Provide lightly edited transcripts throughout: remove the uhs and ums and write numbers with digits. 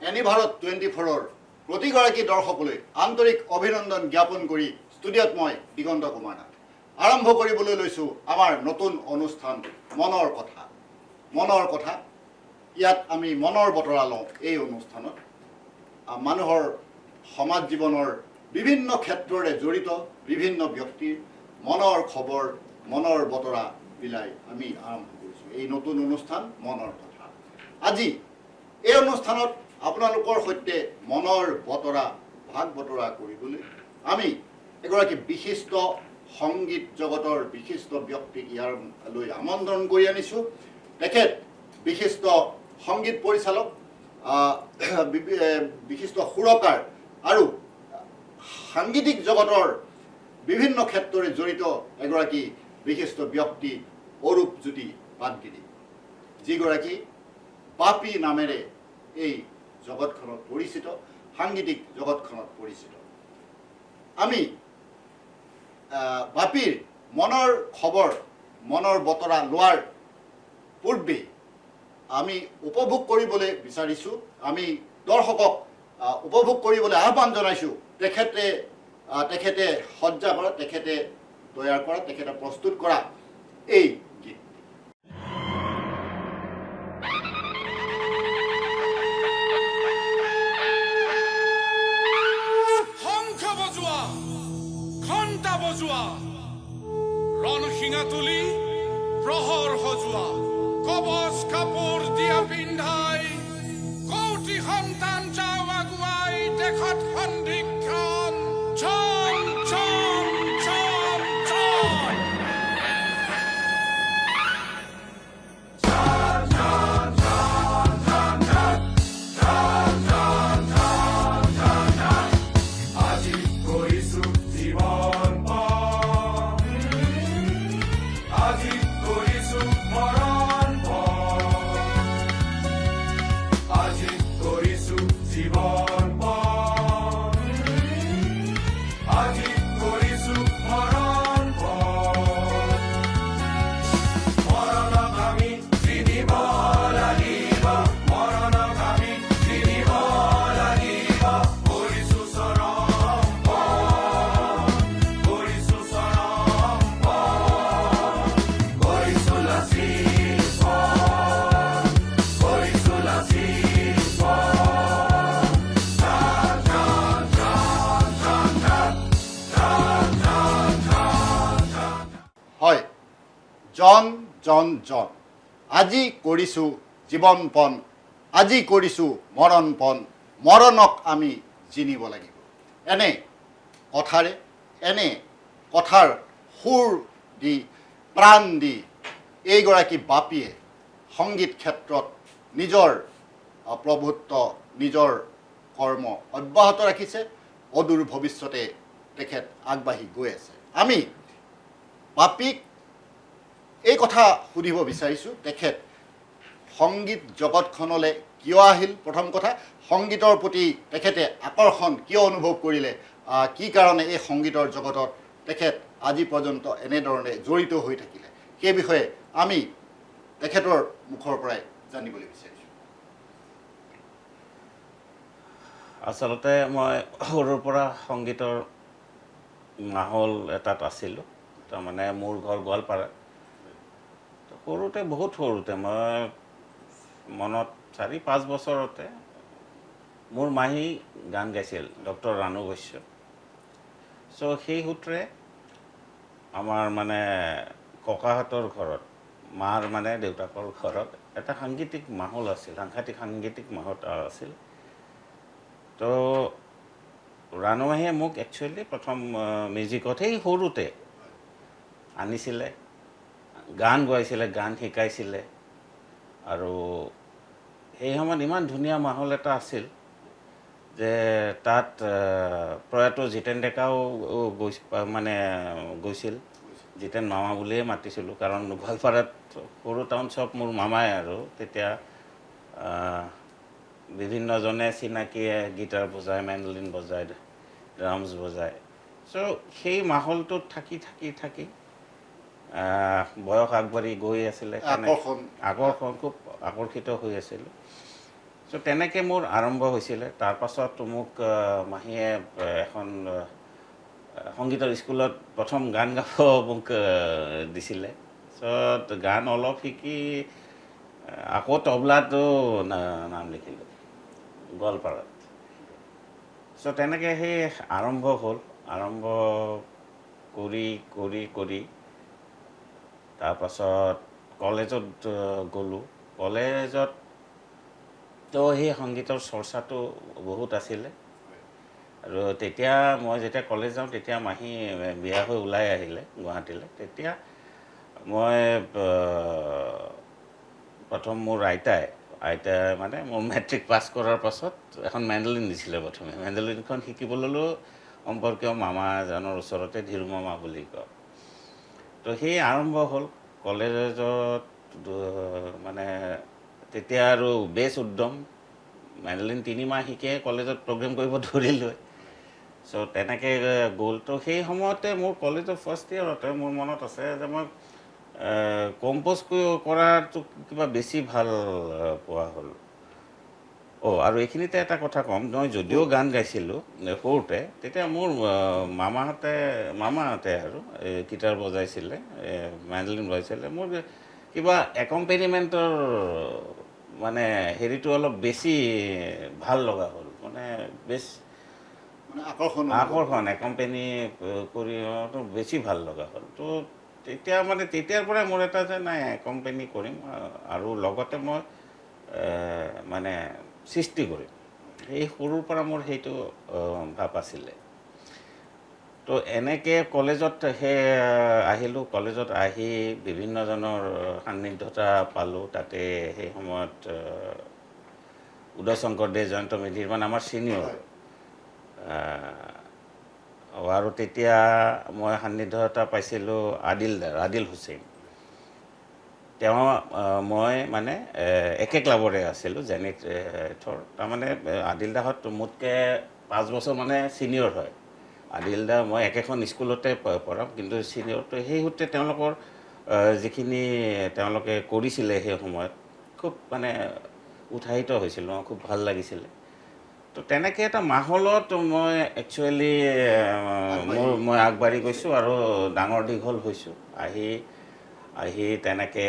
Any Bharat 24ৰ প্ৰতিগৰাকী দৰ্শকলৈ আন্তৰিক অভিনন্দন জ্ঞাপন কৰি ষ্টুডিঅ'ত মই দিগন্ত কুমাৰ নাথ আৰম্ভ কৰিবলৈ লৈছোঁ আমাৰ নতুন অনুষ্ঠান মনৰ কথা। মনৰ কথা ইয়াত আমি মনৰ বতৰা লওঁ। এই অনুষ্ঠানত মানুহৰ সমাজ জীৱনৰ বিভিন্ন ক্ষেত্ৰৰে জড়িত বিভিন্ন ব্যক্তিৰ মনৰ খবৰ মনৰ বতৰা বিলাই আমি আৰম্ভ কৰিছোঁ এই নতুন অনুষ্ঠান মনৰ কথা। আজি এই অনুষ্ঠানত আপোনালোকৰ সৈতে মনৰ বতৰা ভাগ বতৰা কৰিবলৈ আমি এগৰাকী বিশিষ্ট সংগীত জগতৰ বিশিষ্ট ব্যক্তিক ইয়ালৈ আমন্ত্ৰণ কৰি আনিছোঁ। তেখেত বিশিষ্ট সংগীত পৰিচালক, বিশিষ্ট সুৰকাৰ আৰু সাংগীতিক জগতৰ বিভিন্ন ক্ষেত্ৰৰে জড়িত এগৰাকী বিশিষ্ট ব্যক্তি অৰূপজ্যোতি পাটগিৰি, যিগৰাকী বাপী নামেৰে এই জগতখনত পৰিচিত, সাংগীতিক জগতখনত পৰিচিত। আমি বাপীৰ মনৰ খবৰ মনৰ বতৰা লোৱাৰ পূৰ্বে আমি উপভোগ কৰিবলৈ বিচাৰিছোঁ, আমি দৰ্শকক উপভোগ কৰিবলৈ আহ্বান জনাইছোঁ। তেখেতে সজ্জা কৰা, তেখেতে তৈয়াৰ কৰা, তেখেতে প্ৰস্তুত কৰা এই গীত। শংখ বজোৱা, ঘণ্টা বজোৱা, ৰণশিঙা তুলি প্ৰহৰ সজোৱা, কবচ কাপোৰ দিয়া পিন্ধাই কৌটি সন্তান যাওঁ আগুৱাই দেশত সন্ধিক্ষণ চম চম চম চম। আজি কৰিছো জীৱন পণ, আজি কৰিছো মৰণ পণ, আজি কৰিছো জীৱন পণ, আজি কৰিছো মৰণ পণ। মৰণক আমি চিনিব লাগিব, মৰণক আমি চিনিব লাগিব। কৰিছো চৰম পণ, কৰিছো চৰম পণ, কৰিছো লাচিৰ পণ, কৰিছো লাচিৰ পণ। ঝান ঝান ঝান ঝান ঝান ঝান ঝান ঝান ঝান। হয়, জন জন জন, আজি কৰিছোঁ জীৱন পণ, আজি কৰিছোঁ মৰণ পণ, মৰণক আমি জিনিব লাগিব। এনে কথাৰে, এনে কথাৰ সুৰ দি প্ৰাণ দি এইগৰাকী বাপীয়ে সংগীত ক্ষেত্ৰত নিজৰ প্ৰভুত্ব, নিজৰ কৰ্ম অব্যাহত ৰাখিছে। অদূৰ ভৱিষ্যতে তেখেত আগবাঢ়ি গৈ আছে। আমি বাপীক এই কথা সুধিব বিচাৰিছোঁ, তেখেত সংগীত জগতখনলৈ কিয় আহিল? প্ৰথম কথা, সংগীতৰ প্ৰতি তেখেতে আকৰ্ষণ কিয় অনুভৱ কৰিলে? কি কাৰণে এই সংগীতৰ জগতত তেখেত আজি পৰ্যন্ত এনেধৰণে জড়িত হৈ থাকিলে? সেই বিষয়ে আমি তেখেতৰ মুখৰ পৰাই জানিবলৈ বিচাৰিছোঁ। আচলতে মই সৰুৰ পৰা সংগীতৰ মাহল এটাত আছিলোঁ। তাৰমানে মোৰ ঘৰ গোৱালপাৰা। সৰুতে, বহুত সৰুতে, মই মনত 4-5 বছৰতে মোৰ মাহী গান গাইছিল, ডক্টৰ ৰাণু বৈশ্য। চ' সেই সূত্ৰে আমাৰ মানে ককাহঁতৰ ঘৰত, মাৰ মানে দেউতাকৰ ঘৰত এটা সাংগীতিক মাহল আছিল, সাংগীতিক মাহল আছিল। তো ৰাণু মাহীয়ে মোক একচুৱেলি প্ৰথম মিউজিকত সেই সৰুতে আনিছিলে, গান গাইছিলে, গান শিকাইছিলে। আৰু সেই সময়ত ইমান ধুনীয়া মাহল এটা আছিল যে তাত প্ৰয়াত জিতেন ডেকাও গৈছিল। জিতেন মামা বুলিয়ে মাতিছিলোঁ, কাৰণ গোৱালপাৰাত সৰু টাউন চব মোৰ মামাই। আৰু তেতিয়া বিভিন্নজনে চিনাকিয়ে গীটাৰ বজায়, মেণ্ডলিন বজায়, ড্ৰামছ বজায়। চ' সেই মাহলটোত থাকি বয়স আগবাঢ়ি গৈ আছিলে, আকৰ্ষণ খুব আকৰ্ষিত হৈ আছিলোঁ। চ' তেনেকৈ মোৰ আৰম্ভ হৈছিলে। তাৰপাছত মোক মাহীয়ে এখন সংগীতৰ স্কুলত প্ৰথম গান গাব মোক দিছিলে। চ' গান অলপ শিকি আকৌ তবলাটো নাম লিখিলোঁ গোৱালপাৰাত। চ' তেনেকৈ সেই আৰম্ভ হ'ল। আৰম্ভ কৰি কৰি কৰি তাৰপাছত কলেজত গ'লোঁ। কলেজত তো সেই সংগীতৰ চৰ্চাটো বহুত আছিলে। আৰু তেতিয়া মই যেতিয়া কলেজ যাওঁ তেতিয়া মাহী বিয়া হৈ ওলাই আহিলে গুৱাহাটীলৈ। তেতিয়া মই প্ৰথম মোৰ আইতাই মানে মোৰ মেট্ৰিক পাছ কৰাৰ পাছত এখন মেণ্ডেলিন দিছিলে প্ৰথমে। মেণ্ডেলিনখন শিকিব ল'লোঁ সম্পৰ্কীয় মামা এজনৰ ওচৰতে, ধীৰু মামা বুলি কয়। তো সেই আৰম্ভ হ'ল কলেজত। মানে তেতিয়া আৰু বেছ উদ্যম, মেণ্ডেলিন 3 মাহ শিকে কলেজত প্ৰগ্ৰেম কৰিব ধৰিলোঁ। চ' তেনেকৈ গ'ল। তো সেই সময়তে মোৰ কলেজৰ ফাৰ্ষ্ট ইয়েৰতে মোৰ মনত আছে যে মই কম্প'জ কৰাটো কিবা বেছি ভাল পোৱা হ'ল। আৰু এইখিনিতে এটা কথা ক'ম, মই যদিও গান গাইছিলোঁ সৰুতে, তেতিয়া মোৰ মামাহঁতে আৰু গীটাৰ বজাইছিলে, মেণ্ডেলিন বজাইছিলে। মোৰ কিবা একম্পেনিমেণ্টৰ মানে হেৰিটো অলপ বেছি ভাল লগা হ'ল। মানে আকৰ্ষণ একম্পেনি কৰি বেছি ভাল লগা হ'ল। তো তেতিয়াৰ পৰাই মোৰ এটা যে নাই একম্পেনি কৰিম আৰু লগতে মই মানে সৃষ্টি কৰিম। এই সৰুৰ পৰা মোৰ সেইটো ভাৱ আছিলে। তো এনেকৈ কলেজত আহিলোঁ। কলেজত আহি বিভিন্নজনৰ সান্নিধ্যতা পালোঁ। তাতে সেই সময়ত উদয় শংকৰদেৱ, জয়ন্ত মেধিৰ মানে আমাৰ ছিনিয়ৰ। আৰু তেতিয়া মই সান্নিধ্যতা পাইছিলোঁ আদিল হুছেইন। তেওঁ মই মানে একে ক্লাবৰে আছিলোঁ, জেনিথৰ। তাৰমানে আদিলদাহঁত মোতকৈ 5 বছৰ মানে ছিনিয়ৰ হয়। আদিলদা মই একেখন স্কুলতে পঢ়াম, কিন্তু ছিনিয়ৰটো সেই সূত্ৰে তেওঁলোকৰ যিখিনি তেওঁলোকে কৰিছিলে সেই সময়ত খুব মানে উৎসাহিত হৈছিলোঁ, খুব ভাল লাগিছিলে। তো তেনেকৈ এটা মাহলত মই একচুৱেলি মই আগবাঢ়ি গৈছোঁ আৰু ডাঙৰ দীঘল হৈছোঁ। আহি তেনেকৈ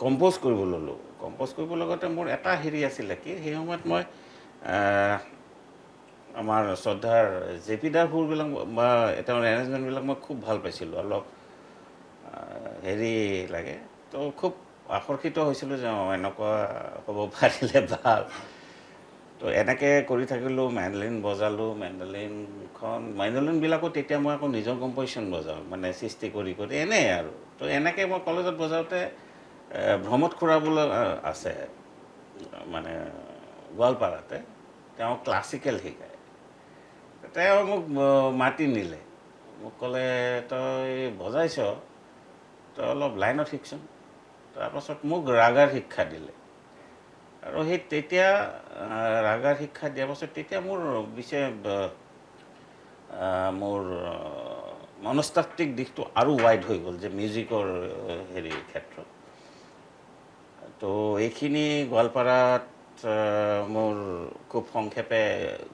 কম্প'জ কৰিব ল'লোঁ। কম্প'জ কৰিব লগতে মোৰ এটা হেৰি আছিলে কি, সেই সময়ত মই আমাৰ শ্ৰদ্ধাৰ জে.পি. দাৰ সুৰবিলাক বা তেওঁৰ এৰেঞ্জমেণ্টবিলাক মই খুব ভাল পাইছিলোঁ। অলপ হেৰি লাগে। তো খুব আকৰ্ষিত হৈছিলোঁ যে এনেকুৱা হ'ব পাৰিলে ভাল। তো এনেকৈ কৰি থাকিলোঁ, মেণ্ডেলিন বজালোঁ। মেণ্ডেলিনবিলাকো তেতিয়া মই আকৌ নিজৰ কম্প'জিশ্যন বজাওঁ, মানে সৃষ্টি কৰি এনেই আৰু। তো এনেকৈ মই কলেজত বজাওঁতে ভ্ৰমত খুৰা বোলে আছে মানে গোৱালপাৰাতে, তেওঁ ক্লাছিকেল শিকায়। তেওঁ মোক মাতি নিলে, মোক ক'লে তই বজাইছ, তই অলপ লাইনত শিকচোন। তাৰপাছত মোক ৰাগাৰ শিক্ষা দিলে। আৰু সেই তেতিয়া ৰাগাৰ শিক্ষা দিয়াৰ পাছত তেতিয়া মোৰ মনস্তাত্ত্বিক দিশটো আৰু ৱাইড হৈ গ'ল যে মিউজিকৰ হেৰিৰ ক্ষেত্ৰত। তো এইখিনি গোৱালপাৰাত মোৰ খুব সংক্ষেপে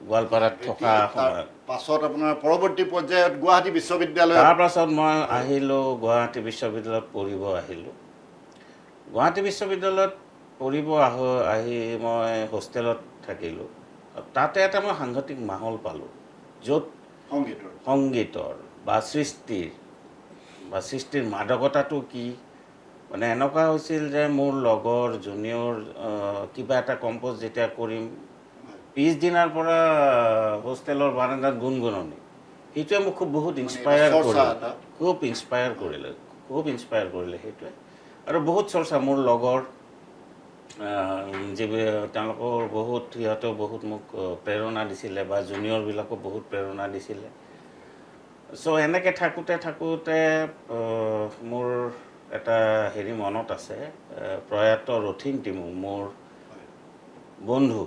গোৱালপাৰাত থকা সময়ত। পাছত আপোনাৰ পৰৱৰ্তী পৰ্যায়ত গুৱাহাটী বিশ্ববিদ্যালয়। তাৰপাছত মই আহিলোঁ গুৱাহাটী বিশ্ববিদ্যালয়ত পঢ়িব আহিলোঁ। গুৱাহাটী বিশ্ববিদ্যালয়ত পঢ়িব আহি মই হোষ্টেলত থাকিলোঁ। তাতে এটা মই সাংঘাতিক মাহল পালোঁ, য'ত সংগীতৰ বা সৃষ্টিৰ মাদকতাটো কি, মানে এনেকুৱা হৈছিল যে মোৰ লগৰ জুনিয়ৰ কিবা এটা কম্প'জ যেতিয়া কৰিম, পিছদিনাৰ পৰা হোষ্টেলৰ বাৰান্দাত গুণগুণনি। সেইটোৱে মোক বহুত ইনস্পায়াৰ কৰিলে সেইটোৱে। আৰু বহুত চৰ্চা, মোৰ লগৰ তেওঁলোকৰ সিহঁতেও বহুত মোক প্ৰেৰণা দিছিলে বা জুনিয়ৰবিলাকো বহুত প্ৰেৰণা দিছিলে। চ' এনেকৈ থাকোঁতে মোৰ এটা হেৰি মনত আছে, প্ৰয়াত ৰথীন টিমু, মোৰ বন্ধু,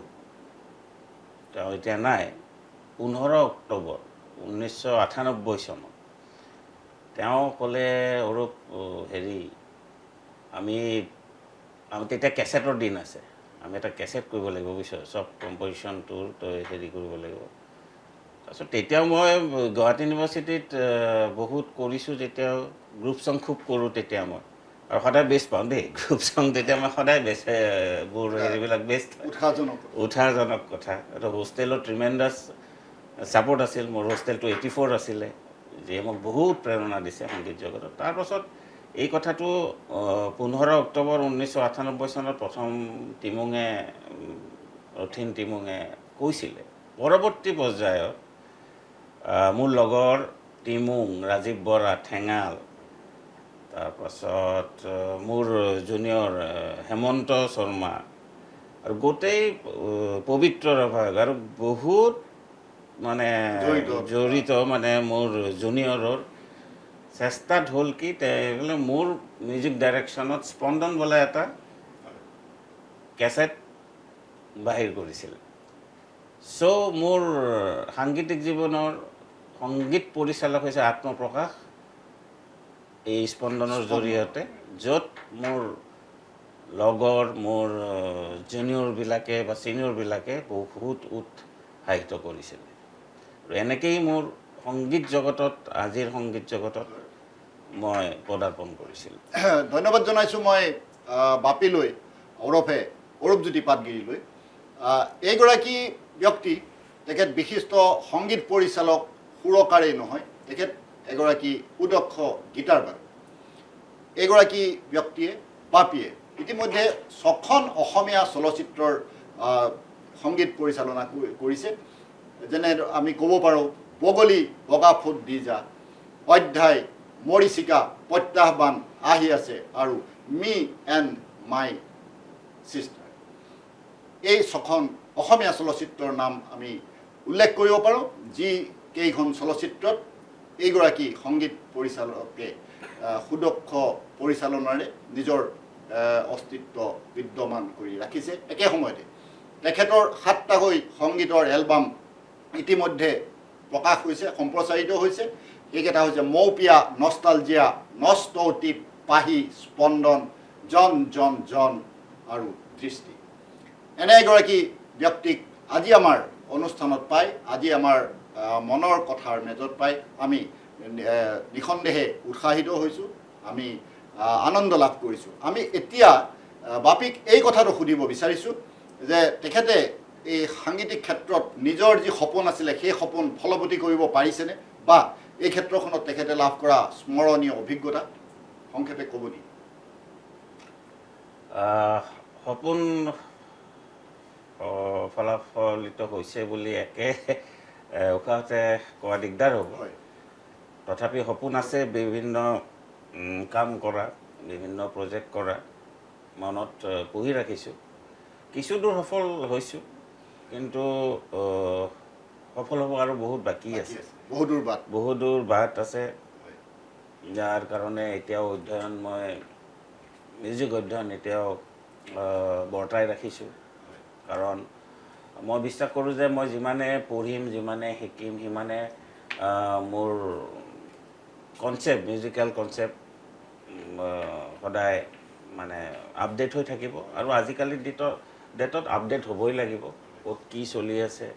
তেওঁ এতিয়া নাই। 15 অক্টোবৰ 1998 চনত তেওঁ ক'লে, অৰূপ হেৰি আমি তেতিয়া কেছেটৰ দিন আছে, আমি এটা কেছেট কৰিব লাগিব বুজিছ চব কম্পজিশ্যনটোৰ তই হেৰি কৰিব লাগিব তাৰপিছত তেতিয়াও মই গুৱাহাটী ইউনিভাৰ্চিটিত বহুত কৰিছোঁ যেতিয়া গ্ৰুপ চং খুব কৰোঁ তেতিয়া মই আৰু সদায় বেষ্ট পাওঁ দেই গ্ৰুপ চং তেতিয়া মই সদায় বেষ্ট মোৰ হেৰিবিলাক বেষ্ট উৎসাহজনক কথা এইটো হোষ্টেলত ট্ৰিমেণ্ডাছ ছাপৰ্ট আছিল মোৰ হোষ্টেলটো 84 আছিলে যিয়ে মোক বহুত প্ৰেৰণা দিছে সংগীত জগতত তাৰপাছত এই কথাটো 15 অক্টোবৰ 1998 চনত প্ৰথম টিমুঙে ৰথিন টিমুঙে কৈছিলে পৰৱৰ্তী পৰ্যায়ত মোৰ লগৰ টিমুং ৰাজীৱ বৰা ঠেঙাল তাৰপাছত মোৰ জুনিয়ৰ হেমন্ত শৰ্মা আৰু গোটেই পবিত্ৰ ৰাভাগ আৰু বহুত মানে জড়িত মানে মোৰ জুনিয়ৰৰ চেষ্টাত হ'ল কি মোৰ মিউজিক ডাইৰেকশ্যনত স্পন্দন বোলা এটা কেছেট বাহিৰ কৰিছিল চ' মোৰ সাংগীতিক জীৱনৰ সংগীত পৰিচালক হৈছে আত্মপ্ৰকাশ এই স্পন্দনৰ জৰিয়তে য'ত মোৰ লগৰ মোৰ জুনিয়ৰবিলাকে বা ছিনিয়ৰবিলাকে বহুত উৎসাহিত কৰিছিল আৰু এনেকেই মোৰ সংগীত জগতত আজিৰ সংগীত জগতত মই পদাৰ্পণ কৰিছিলোঁ ধন্যবাদ জনাইছোঁ মই বাপীলৈ ওৰফে অৰূপজ্যোতি পাটগিৰিলৈ এইগৰাকী ব্যক্তি তেখেত বিশিষ্ট সংগীত পৰিচালক সুৰকাৰেই নহয় তেখেত এগৰাকী সুদক্ষ গীটাৰবাদক এইগৰাকী ব্যক্তিয়ে বাপীয়ে ইতিমধ্যে 6খন অসমীয়া চলচ্চিত্ৰৰ সংগীত পৰিচালনা কৰিছে যেনে আমি ক'ব পাৰোঁ বগলী বগা ফুট দি যা অধ্যায় মৰিচিকা প্ৰত্যাহ্বান আহি আছে আৰু মি এণ্ড মাই চিষ্টাৰ এই 6খন অসমীয়া চলচ্চিত্ৰৰ নাম আমি উল্লেখ কৰিব পাৰোঁ যি কেইখন চলচ্চিত্ৰত এইগৰাকী সংগীত পৰিচালকে সুদক্ষ পৰিচালনাৰে নিজৰ অস্তিত্ব বিদ্যমান কৰি ৰাখিছে একে সময়তে তেখেতৰ 7টাকৈ সংগীতৰ এলবাম ইতিমধ্যে প্ৰকাশ হৈছে সম্প্ৰচাৰিত হৈছে এইকেইটা হৈছে মৌপিয়া নষ্টালজিয়া নষ্টৌটিপ পাহি স্পন্দন জন জন জন আৰু দৃষ্টি এনে এগৰাকী ব্যক্তিক আজি আমাৰ অনুষ্ঠানত পাই আজি আমাৰ মনৰ কথাৰ মেজত পাই আমি নিঃসন্দেহে উৎসাহিত হৈছোঁ আমি আনন্দ লাভ কৰিছোঁ আমি এতিয়া বাপীক এই কথাটো সুধিব বিচাৰিছোঁ যে তেখেতে এই সাংগীতিক ক্ষেত্ৰত নিজৰ যি সপোন আছিলে সেই সপোন ফলৱতী কৰিব পাৰিছেনে বা এই ক্ষেত্ৰখনত তেখেতে লাভ কৰা স্মৰণীয় অভিজ্ঞতা সংক্ষেপে ক'ব নেকি সপোন ফলাফলিত হৈছে বুলি একে উশাহতে কোৱা দিগদাৰ হ'ব তথাপি সপোন আছে বিভিন্ন কাম কৰা বিভিন্ন প্ৰজেক্ট কৰা মনত পুহি ৰাখিছোঁ কিছু দূৰ সফল হৈছোঁ কিন্তু সফল হ'ব আৰু বহুত বাকী আছে বহু দূৰ বাট আছে যাৰ কাৰণে এতিয়াও অধ্যয়ন মই মিউজিক অধ্যয়ন এতিয়াও বৰ্তাই ৰাখিছোঁ কাৰণ মই বিশ্বাস কৰোঁ যে মই যিমানে পঢ়িম যিমানে শিকিম সিমানে মোৰ কনচেপ্ট মিউজিকেল কনচেপ্ট সদায় মানে আপডেট হৈ থাকিব আৰু আজিকালি ডেটত আপডেট হ'বই লাগিব ক'ত কি চলি আছে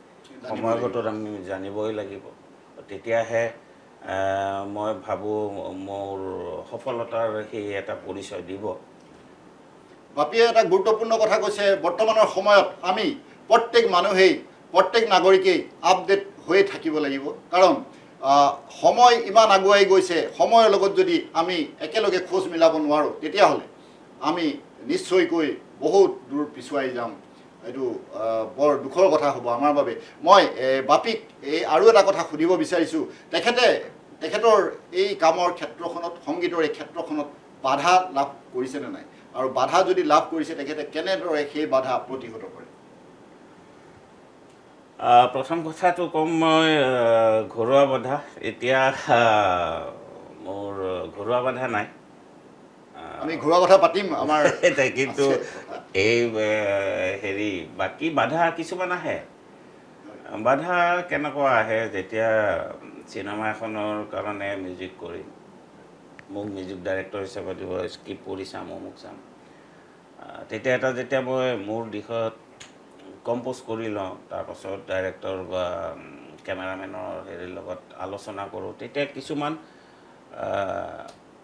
সময়গতত আমি জানিবই লাগিব তেতিয়াহে মই ভাবোঁ মোৰ সফলতাৰ সেই এটা পৰিচয় দিব বাপীয়ে এটা গুৰুত্বপূৰ্ণ কথা কৈছে বৰ্তমানৰ সময়ত আমি প্ৰত্যেক মানুহেই প্ৰত্যেক নাগৰিকেই আপডেট হৈ থাকিব লাগিব কাৰণ সময় ইমান আগুৱাই গৈছে সময়ৰ লগত যদি আমি একেলগে খোজ মিলাব নোৱাৰোঁ তেতিয়াহ'লে আমি নিশ্চয়কৈ বহুত দূৰ পিছুৱাই যাম এইটো বৰ দুখৰ কথা হ'ব আমাৰ বাবে মই বাপীক আৰু এটা কথা সুধিব বিচাৰিছোঁ তেখেতৰ এই কামৰ ক্ষেত্ৰখনত সংগীতৰ এই ক্ষেত্ৰখনত বাধা লাভ কৰিছেনে নাই আৰু বাধা যদি লাভ কৰিছে তেখেতে কেনেদৰে সেই বাধা প্ৰতিহত কৰে প্ৰথম কথাটো ক'ম মই ঘৰুৱা বাধা এতিয়া মোৰ ঘৰুৱা বাধা নাই আমি ঘৰুৱা কথা পাতিম আমাৰ কিন্তু এই হেৰি বাকী বাধা কিছুমান আহে বাধা কেনেকুৱা আহে যেতিয়া চিনেমা এখনৰ কাৰণে মিউজিক কৰিম মোক মিউজিক ডাইৰেক্টৰ হিচাপে দিব স্ক্ৰিপ্ট পঢ়ি চাম অমুক চাম তেতিয়া যেতিয়া মই মোৰ দিশত কম্প'জ কৰি লওঁ, তাৰপাছত ডাইৰেক্টৰ বা কেমেৰামেনৰ হেৰিৰ লগত আলোচনা কৰোঁ, তেতিয়া কিছুমান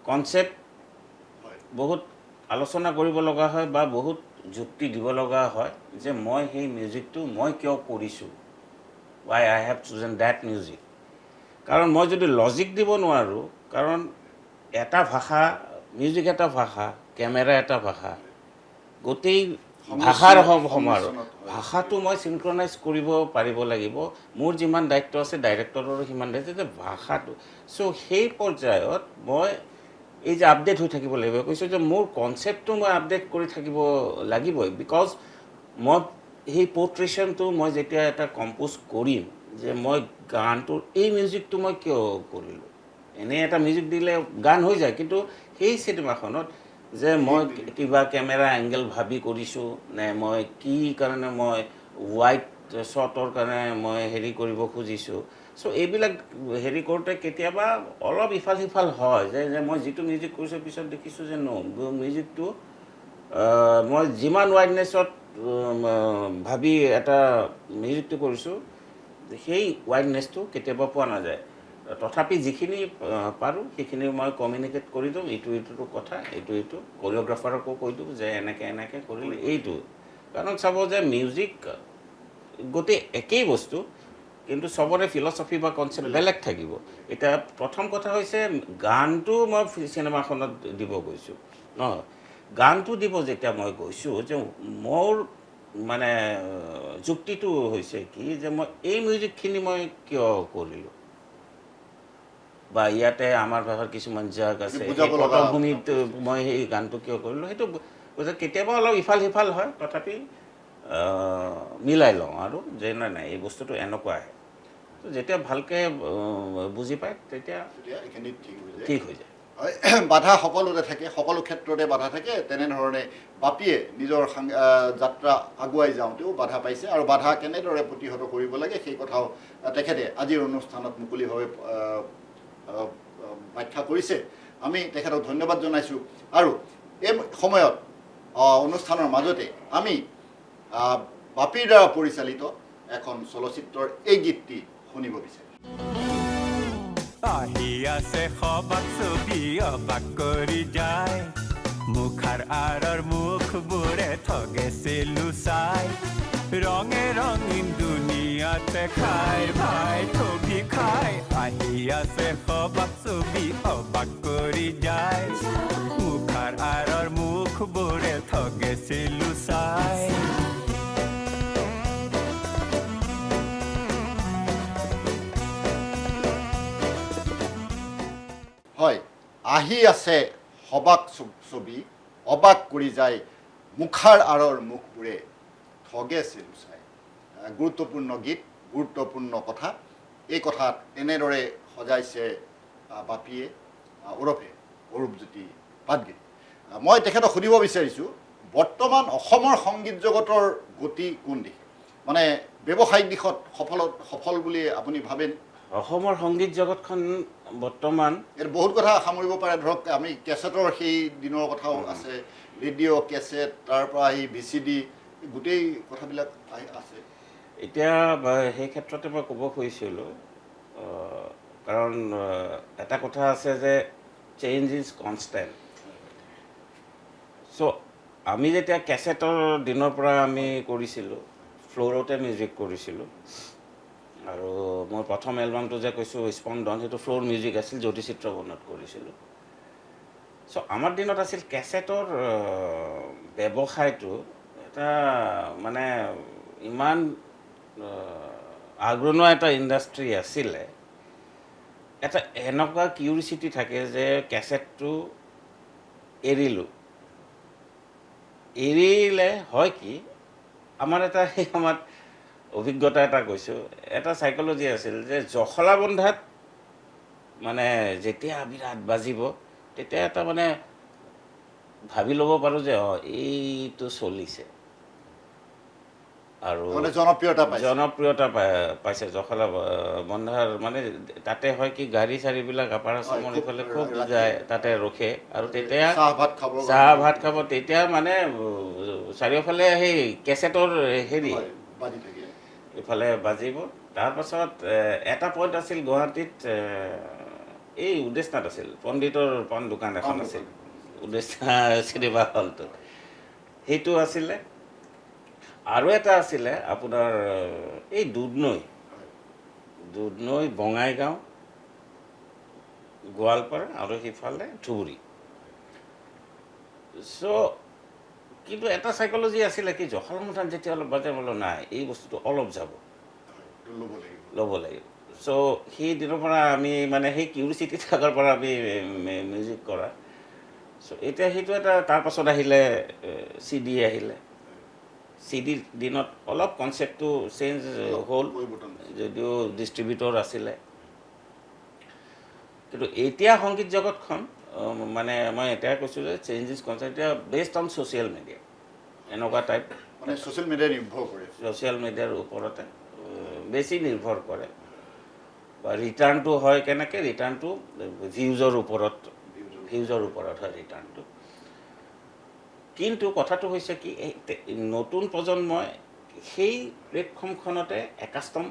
কনচেপ্ট বহুত আলোচনা কৰিব লগা হয় বা বহুত যুক্তি দিব লগা হয় যে মই সেই মিউজিকটো মই কিয় কৰিছোঁ, why I have chosen that music. কাৰণ মই যদি লজিক দিব নোৱাৰোঁ, কাৰণ এটা ভাষা, মিউজিক এটা ভাষা, কেমেৰা এটা ভাষা, গোটেই ভাষাৰ সমাৰোহ, ভাষাটো মই চিনক্ৰনাইজ কৰিব পাৰিব লাগিব। মোৰ যিমান দায়িত্ব আছে ডাইৰেক্টৰৰো সিমান দায়িত্ব, যে ভাষাটো। চ' সেই পৰ্যায়ত মই এই যে আপডেট হৈ থাকিব লাগিব, কৈছোঁ যে মোৰ কনচেপ্টটো মই আপডেট কৰি থাকিব লাগিবই। বিকজ মই সেই পৰ্ট্ৰেশ্যনটো মই যেতিয়া এটা কম্প'জ কৰিম, যে মই গানটোৰ এই মিউজিকটো মই কিয় কৰিলোঁ, এনেই এটা মিউজিক দিলে গান হৈ যায়, কিন্তু সেই চিনেমাখনত যে মই কিবা কেমেৰা এংগেল ভাবি কৰিছোঁ, নে মই কি কাৰণে মই হোৱাইট শ্বটৰ কাৰণে মই হেৰি কৰিব খুজিছোঁ। চ' এইবিলাক হেৰি কৰোঁতে কেতিয়াবা অলপ ইফাল সিফাল হয়, যে মই যিটো মিউজিক কৰিছোঁ পিছত দেখিছোঁ যে মিউজিকটো মই যিমান ৱাইডনেছত ভাবি এটা মিউজিকটো কৰিছোঁ, সেই ৱাইডনেছটো কেতিয়াবা পোৱা নাযায়। তথাপি যিখিনি পাৰোঁ সেইখিনি মই কমিউনিকেট কৰি দিওঁ, এইটো কথা, এইটো কৰিঅ'গ্ৰাফাৰকো কৈ দিওঁ যে এনেকৈ কৰিলে এইটো। কাৰণ চাব যে মিউজিক গোটেই একেই বস্তু, কিন্তু চবৰে ফিলচফি বা কনচেপ্ট বেলেগ থাকিব। এতিয়া প্ৰথম কথা হৈছে গানটো মই চিনেমাখনত দিব গৈছোঁ ন, গানটো দিব যেতিয়া মই গৈছোঁ, যে মোৰ মানে যুক্তিটো হৈছে কি, যে মই এই মিউজিকখিনি মই কিয় কৰিলোঁ, বা ইয়াতে আমাৰ ভাষাৰ কিছুমান জাগ আছে, পটভূমিত মই সেই গানটো কিয় কৰিলোঁ, সেইটো কেতিয়াবা অলপ ইফাল সিফাল হয়, তথাপি মিলাই লওঁ আৰু যে নাই এই বস্তুটো এনেকুৱা আহে। যেতিয়া ভালকৈ বুজি পায় তেতিয়া এইখিনি ঠিক হৈ যায়। বাধা সকলোতে থাকে, সকলো ক্ষেত্ৰতে বাধা থাকে। তেনেধৰণে বাপীয়ে নিজৰ যাত্ৰা আগুৱাই যাওঁতেও বাধা পাইছে, আৰু বাধা কেনেদৰে প্ৰতিহত কৰিব লাগে সেই কথাও তেখেতে আজিৰ অনুষ্ঠানত মুকলিভাৱে ব্যাখ্যা কৰিছে। আমি তেখেতক ধন্যবাদ জনাইছোঁ। আৰু এই সময়ত অনুষ্ঠানৰ মাজতে আমি বাপীৰ দ্বাৰা পৰিচালিত এখন চলচ্চিত্ৰৰ এই গীতটি শুনিব বিচাৰিছোঁ। আহি আছে সবাক ছবি অবাক কৰি যায়, মুখাৰ আঁৰৰ মুখবোৰে ঠগেছে লুচাই, ৰঙে ৰঙীন দুনিয়াতে খাই ভাই ঠগি খাই। আহি আছে সবাক ছবি অবাক কৰি যায়, মুখাৰ আঁৰৰ মুখবোৰে ঠগেছে লুচাই। হয়, আহি আছে সবাক ছবি অবাক কৰি যায়, মুখাৰ আঁৰৰ মুখবোৰে ঠগেছে লুচাই। গুৰুত্বপূৰ্ণ গীত, গুৰুত্বপূৰ্ণ কথা। এই কথাত এনেদৰে সজাইছে বাপীয়ে ওৰফে অৰূপজ্যোতি পাটগিৰি। মই তেখেতক সুধিব বিচাৰিছোঁ, বৰ্তমান অসমৰ সংগীত জগতৰ গতি কোন দিশে, মানে ব্যৱসায়িক দিশত সফল বুলি আপুনি ভাবেনে? অসমৰ সংগীত জগতখন বৰ্তমান ইয়াত বহুত কথা সামৰিব পাৰে। ধৰক আমি কেছেটৰ সেই দিনৰ কথাও আছে, ৰেডিঅ' কেছেট, তাৰ পৰা আহি VCD, গোটেই কথাবিলাক আছে। এতিয়া সেই ক্ষেত্ৰতে মই ক'ব খুজিছিলোঁ, কাৰণ এটা কথা আছে যে চেঞ্জ ইজ কনষ্টেণ্ট। চ' আমি যেতিয়া কেছেটৰ দিনৰ পৰা আমি কৰিছিলোঁ, ফ্ল'ৰতে মিউজিক কৰিছিলোঁ, আৰু মোৰ প্ৰথম এলবামটো যে কৈছোঁ স্পন্দন, সেইটো ফ্ল'ৰ মিউজিক আছিল, জ্যোতিচিত্ৰ বনত কৰিছিলোঁ। চ' আমাৰ দিনত আছিল কেছেটৰ ব্যৱসায়টো এটা মানে ইমান আগৰণুৱা এটা ইণ্ডাষ্ট্ৰী আছিলে। এটা এনেকুৱা কিউৰিচিটি থাকে যে কেছেটটো এৰিলে হয় কি, আমাৰ এটা সেই সময়ত অভিজ্ঞতা এটা কৈছোঁ, এটা চাইক'লজি আছিল যে জখলা বন্ধাত মানে যেতিয়া বিৰাট বাজিব তেতিয়া এটা মানে ভাবি ল'ব পাৰোঁ যে এইটো চলিছে। আৰু মানে জনপ্ৰিয়তা পাইছে। জনপ্ৰিয়তা পাইছে জখলা বন্ধাৰ মানে তাতে হয় কি গাড়ী চাড়ীবিলাক আপাৰ আচামৰ এইফালে খুব যায় তাতে ৰখে আৰু তেতিয়া চাহ ভাত খাব তেতিয়া মানে চাৰিওফালে সেই কেছেটৰ হেৰি বাজি থাকে। ইফালে বাজিব। তাৰপাছত এটা পইণ্ট আছিল গুৱাহাটীত এই উদ্দেশ্যনাত আছিল পণ্ডিতৰ পাণ দোকান এখন আছিল উদ্দেশ্যনা চিনেমা হলটোত, সেইটো আছিলে। আৰু এটা আছিলে আপোনাৰ এই দুধনৈ বঙাইগাঁও গোৱালপাৰা আৰু সিফালে ধুবুৰী। চ' কিন্তু এটা চাইকলজি আছিলে কি জখলাবন্ধাত যেতিয়া অলপ বাজে বোলো নাই এই বস্তুটো অলপ যাব, ল'ব লাগিব। চ' সেই দিনৰ পৰা আমি মানে সেই কিউৰিচিটি থকাৰ পৰা আমি মিউজিক কৰা। চ' এতিয়া সেইটো এটা তাৰপাছত আহিলে CD আহিলে। CDৰ দিনত অলপ কনচেপ্টটো চেঞ্জ হ'ল যদিও ডিষ্ট্ৰিবিউটৰ আছিলে, কিন্তু এতিয়া সংগীত জগতখন মানে মই এতিয়াই কৈছোঁ যে চেঞ্জেছ কনচেপ্ট এতিয়া বেষ্ট অন ছ'চিয়েল মিডিয়া এনেকুৱা টাইপ, মানে ছ'চিয়েল মিডিয়াত নিৰ্ভৰ কৰে, ছ'চিয়েল মিডিয়াৰ ওপৰতে বেছি নিৰ্ভৰ কৰে। বা ৰিটাৰ্ণটো হয় কেনেকৈ, ৰিটাৰ্ণটো ভিউজৰ ওপৰত হয় ৰিটাৰ্ণটো। কিন্তু কথাটো হৈছে কি এই নতুন প্ৰজন্মই সেই প্লেটফৰ্মখনতে একাষ্টম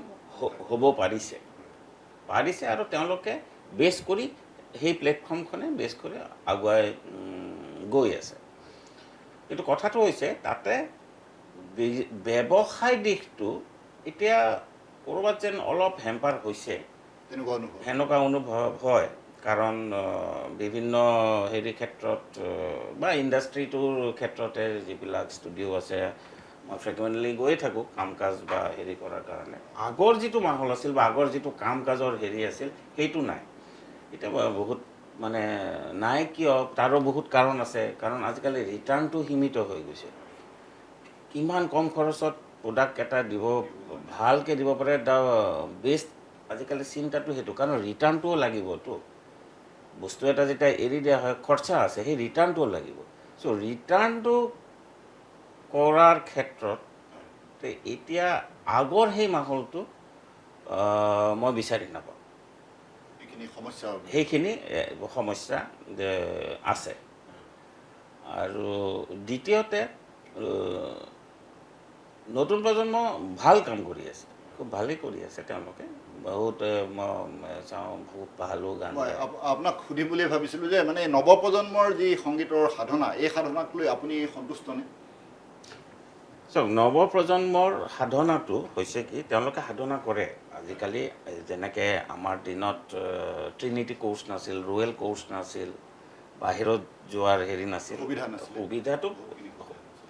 হ'ব পাৰিছে আৰু তেওঁলোকে বেছ কৰি সেই প্লেটফৰ্মখনে বেছ কৰি আগুৱাই গৈ আছে। কিন্তু কথাটো হৈছে তাতে ব্যৱসায় দিশটো এতিয়া ক'ৰবাত যেন অলপ হেম্পাৰ হৈছে সেনেকুৱা অনুভৱ হয়। কাৰণ বিভিন্ন হেৰি ক্ষেত্ৰত বা ইণ্ডাষ্ট্ৰিটোৰ ক্ষেত্ৰতে যিবিলাক ষ্টুডিঅ' আছে মই ফ্ৰিকুৱেণ্টলি গৈয়ে থাকোঁ কাম কাজ বা হেৰি কৰাৰ কাৰণে। আগৰ যিটো মাহল আছিল বা আগৰ যিটো কাম কাজৰ হেৰি আছিল সেইটো নাই এতিয়া বহুত মানে নাই। কিয় তাৰো বহুত কাৰণ আছে, কাৰণ আজিকালি ৰিটাৰ্ণটো সীমিত হৈ গৈছে। কিমান কম খৰচত প্ৰডাক্ট এটা ভালকৈ দিব পাৰে দ্য বেষ্ট আজিকালি চিন্তাটো সেইটো, কাৰণ ৰিটাৰ্ণটোও লাগিবতো। বস্তু এটা যেতিয়া এৰি দিয়া হয় খৰচা আছে, সেই ৰিটাৰ্ণটোও লাগিব। চ' ৰিটাৰ্ণটো কৰাৰ ক্ষেত্ৰত এতিয়া আগৰ সেই মাহলটো মই বিচাৰি নাপাওঁ। সেইখিনি সমস্যা আছে। আৰু দ্বিতীয়তে নতুন প্ৰজন্ম ভাল কাম কৰি আছে, খুব ভালেই কৰি আছে তেওঁলোকে। বহুত মই চাওঁ বহুত ভালো গান গায়। আপোনাক সুধিম বুলিয়ে ভাবিছিলোঁ যে মানে নৱপ্ৰজন্মৰ যি সংগীতৰ সাধনা, এই সাধনাক লৈ আপুনি সন্তুষ্টনে? চাওক, নৱপ্ৰজন্মৰ সাধনাটো হৈছে কি তেওঁলোকে সাধনা কৰে। আজিকালি যেনেকৈ আমাৰ দিনত ট্ৰিনিটি কোৰ্চ নাছিল, ৰয়েল কোৰ্চ নাছিল, বাহিৰত যোৱাৰ হেৰি নাছিল, সুবিধাটো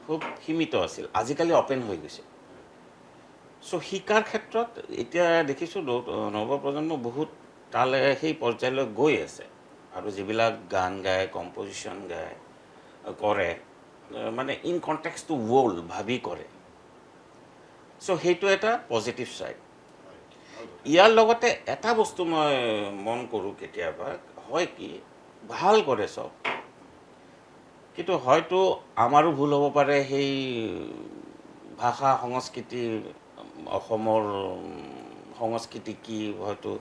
খুব সীমিত আছিল। আজিকালি অপেন হৈ গৈছে। চ' শিকাৰ ক্ষেত্ৰত এতিয়া দেখিছোঁ নৱপ্ৰজন্ম বহুত তালে সেই পৰ্যায়লৈ গৈ আছে। আৰু যিবিলাক গান গায়, কম্পজিশ্যন কৰে মানে ইন কণ্টেক্সট টু ৱৰ্ল্ড ভাবি কৰে। চ' সেইটো এটা পজিটিভ ছাইড। ইয়াৰ লগতে এটা বস্তু মই মন কৰোঁ কেতিয়াবা, হয় কি ভাল কৰে চব, কিন্তু হয়তো আমাৰো ভুল হ'ব পাৰে সেই ভাষা সংস্কৃতি, অসমৰ সংস্কৃতি কি হয়তো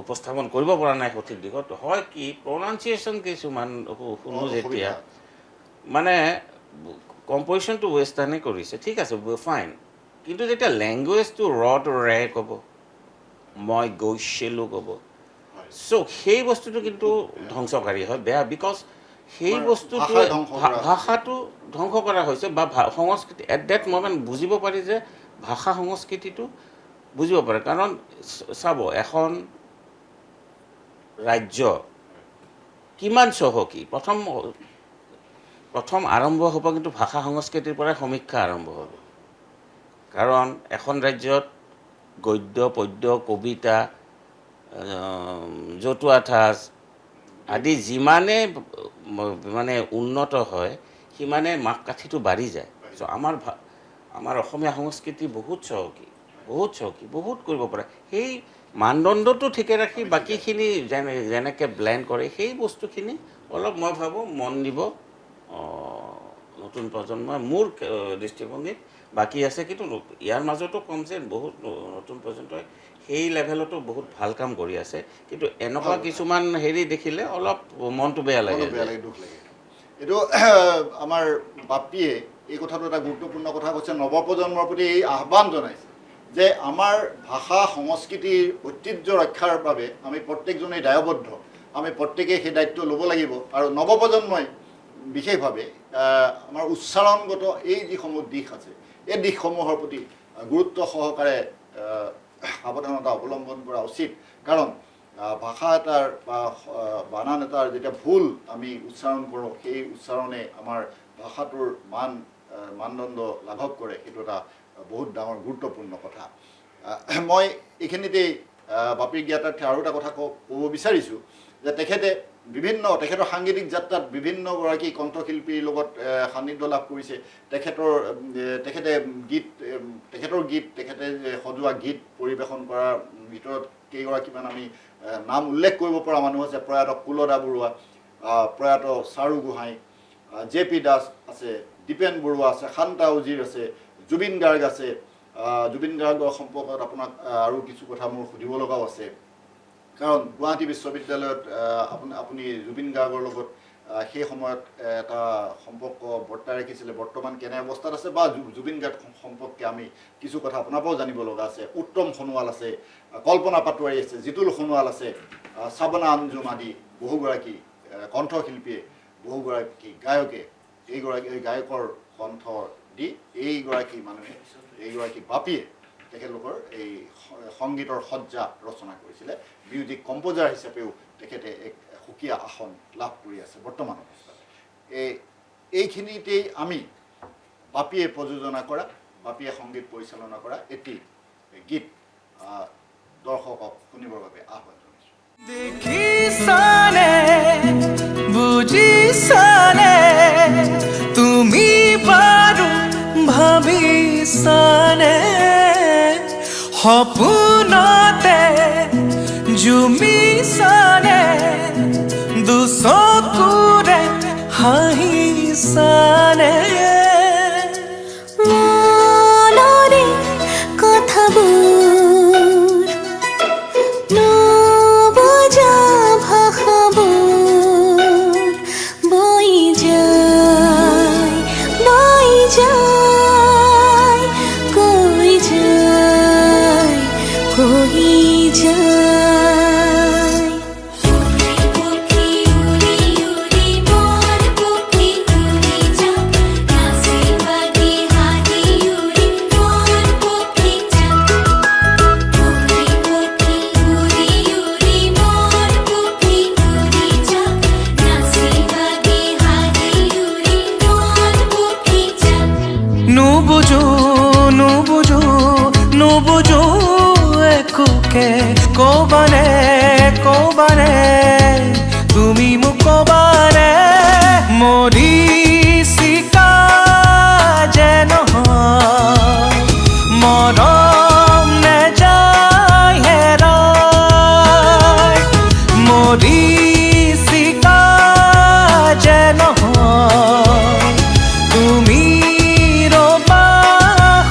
উপস্থাপন কৰিব পৰা নাই সঠিক দিশত। হয় কি প্ৰনাউন্সিয়েশ্যন কিছুমান শুনো যেতিয়া মানে কম্পজিশ্যনটো ৱেষ্টাৰ্ণে কৰিছে, ঠিক আছে ফাইন, কিন্তু যেতিয়া লেংগুৱেজটো ৰে ক'ব, মই গৈছিলোঁ ক'ব, চ' সেই বস্তুটো কিন্তু ধ্বংসকাৰী হয়, বেয়া। বিকজ সেই বস্তুটোৱে ভাষাটো ধ্বংস কৰা হৈছে বা সংস্কৃতি এট ডেট মমেণ্ট বুজিব পাৰি যে ভাষা সংস্কৃতিটো বুজিব পাৰে। কাৰণ চাব, এখন ৰাজ্য কিমান চহকী, প্ৰথম আৰম্ভ হ'ব কিন্তু ভাষা সংস্কৃতিৰ পৰাই সমীক্ষা আৰম্ভ হ'ব। কাৰণ এখন ৰাজ্যত গদ্য, পদ্য, কবিতা, জতুৱা ঠাঁচ আদি যিমানে মানে উন্নত হয় সিমানে মাপকাঠিটো বাঢ়ি যায়। চ' আমাৰ অসমীয়া সংস্কৃতি বহুত চহকী, বহুত কৰিব পাৰে। সেই মানদণ্ডটো ঠিকে ৰাখি বাকীখিনি যেনেকৈ ব্লেণ্ড কৰে সেই বস্তুখিনি অলপ মই ভাবোঁ মন দিব নতুন প্ৰজন্মই মোৰ দৃষ্টিভংগীত বাকী আছে, কিন্তু ইয়াৰ মাজতো কম যে বহুত নতুন প্ৰজন্মই সেই লেভেলতো বহুত ভাল কাম কৰি আছে, কিন্তু এনেকুৱা কিছুমান হেৰি দেখিলে অলপ মনটো বেয়া লাগে। দুখ লাগে। এইটো আমাৰ বাপিয়ে এই কথাটো এটা গুৰুত্বপূৰ্ণ কথা কৈছে, নৱপ্ৰজন্মৰ প্ৰতি এই আহ্বান জনাইছে যে আমাৰ ভাষা সংস্কৃতিৰ ঐতিহ্য ৰক্ষাৰ বাবে আমি প্ৰত্যেকজনেই দায়বদ্ধ, আমি প্ৰত্যেকেই সেই দায়িত্ব ল'ব লাগিব। আৰু নৱপ্ৰজন্মই বিশেষভাৱে আমাৰ উচ্চাৰণগত এই যিসমূহ দিশ আছে, এই দিশসমূহৰ প্ৰতি গুৰুত্ব সহকাৰে সাৱধানতা অৱলম্বন কৰা উচিত। কাৰণ ভাষা এটাৰ বা বানান এটাৰ যেতিয়া ভুল আমি উচ্চাৰণ কৰোঁ, সেই উচ্চাৰণে আমাৰ ভাষাটোৰ মানদণ্ড লাঘৱ কৰে। সেইটো এটা বহুত ডাঙৰ গুৰুত্বপূৰ্ণ কথা। মই এইখিনিতেই বাপী জ্ঞাতাৰ্থে আৰু এটা কথা ক'ব বিচাৰিছোঁ যে তেখেতৰ সাংগীতিক যাত্ৰাত বিভিন্নগৰাকী কণ্ঠশিল্পীৰ লগত সান্নিধ্য লাভ কৰিছে। তেখেতে সজোৱা গীত পৰিৱেশন কৰাৰ ভিতৰত কেইগৰাকীমান আমি নাম উল্লেখ কৰিব পৰা মানুহ আছে। প্ৰয়াত কুলদা বৰুৱা, প্ৰয়াত চাৰু গোহাঁই, JP দাস আছে, দীপেন বৰুৱা আছে, শান্তা উজিৰ আছে, জুবিন গাৰ্গ আছে। জুবিন গাৰ্গৰ সম্পৰ্কত আপোনাক আৰু কিছু কথা মোৰ সুধিব লগাও আছে। কাৰণ গুৱাহাটী বিশ্ববিদ্যালয়ত আপুনি জুবিন গাৰ্গৰ লগত সেই সময়ত এটা সম্পৰ্ক বৰ্তাই ৰাখিছিলে। বৰ্তমান কেনে অৱস্থাত আছে বা জুবিন গাৰ্গ সম্পৰ্কে আমি কিছু কথা আপোনাৰ পৰাও জানিব লগা আছে। উত্তম সোণোৱাল আছে, কল্পনা পাটোৱাৰী আছে, জিতুল সোণোৱাল আছে, চাবনা আঞ্জুম আদি বহুগৰাকী কণ্ঠশিল্পীয়ে, বহুগৰাকী গায়কে এই গায়কৰ কণ্ঠ দি এইগৰাকী বাপীয়ে তেখেতলোকৰ এই সংগীতৰ সজ্জা ৰচনা কৰিছিলে। মিউজিক কম্প'জাৰ হিচাপেও তেখেতে এক সুকীয়া আসন লাভ কৰি আছে বৰ্তমান অৱস্থাত। এইখিনিতেই আমি বাপীয়ে প্ৰযোজনা কৰা, বাপীয়ে সংগীত পৰিচালনা কৰা এটি গীত দৰ্শকক শুনিবৰ বাবে আহ্বান জনাইছোঁ। দেখিছানে, বুজিছানে, তুমি বাৰু ভাবিছানে, সপোনতে জুমিছানে, দুচকুৰে হাঁহিছানে, মনৰে কথাবোৰ নবজা ভাষাবোৰ বৈ যায়, কৈ যায়, কৈ যায়। নুবুজো একোকে, কবানে তুমি মোক কবানে, মৰিচিকা যে নহয়, মৰম নেযায় হেৰাই, মৰিচিকা যে নহয়, তুমি ৰবা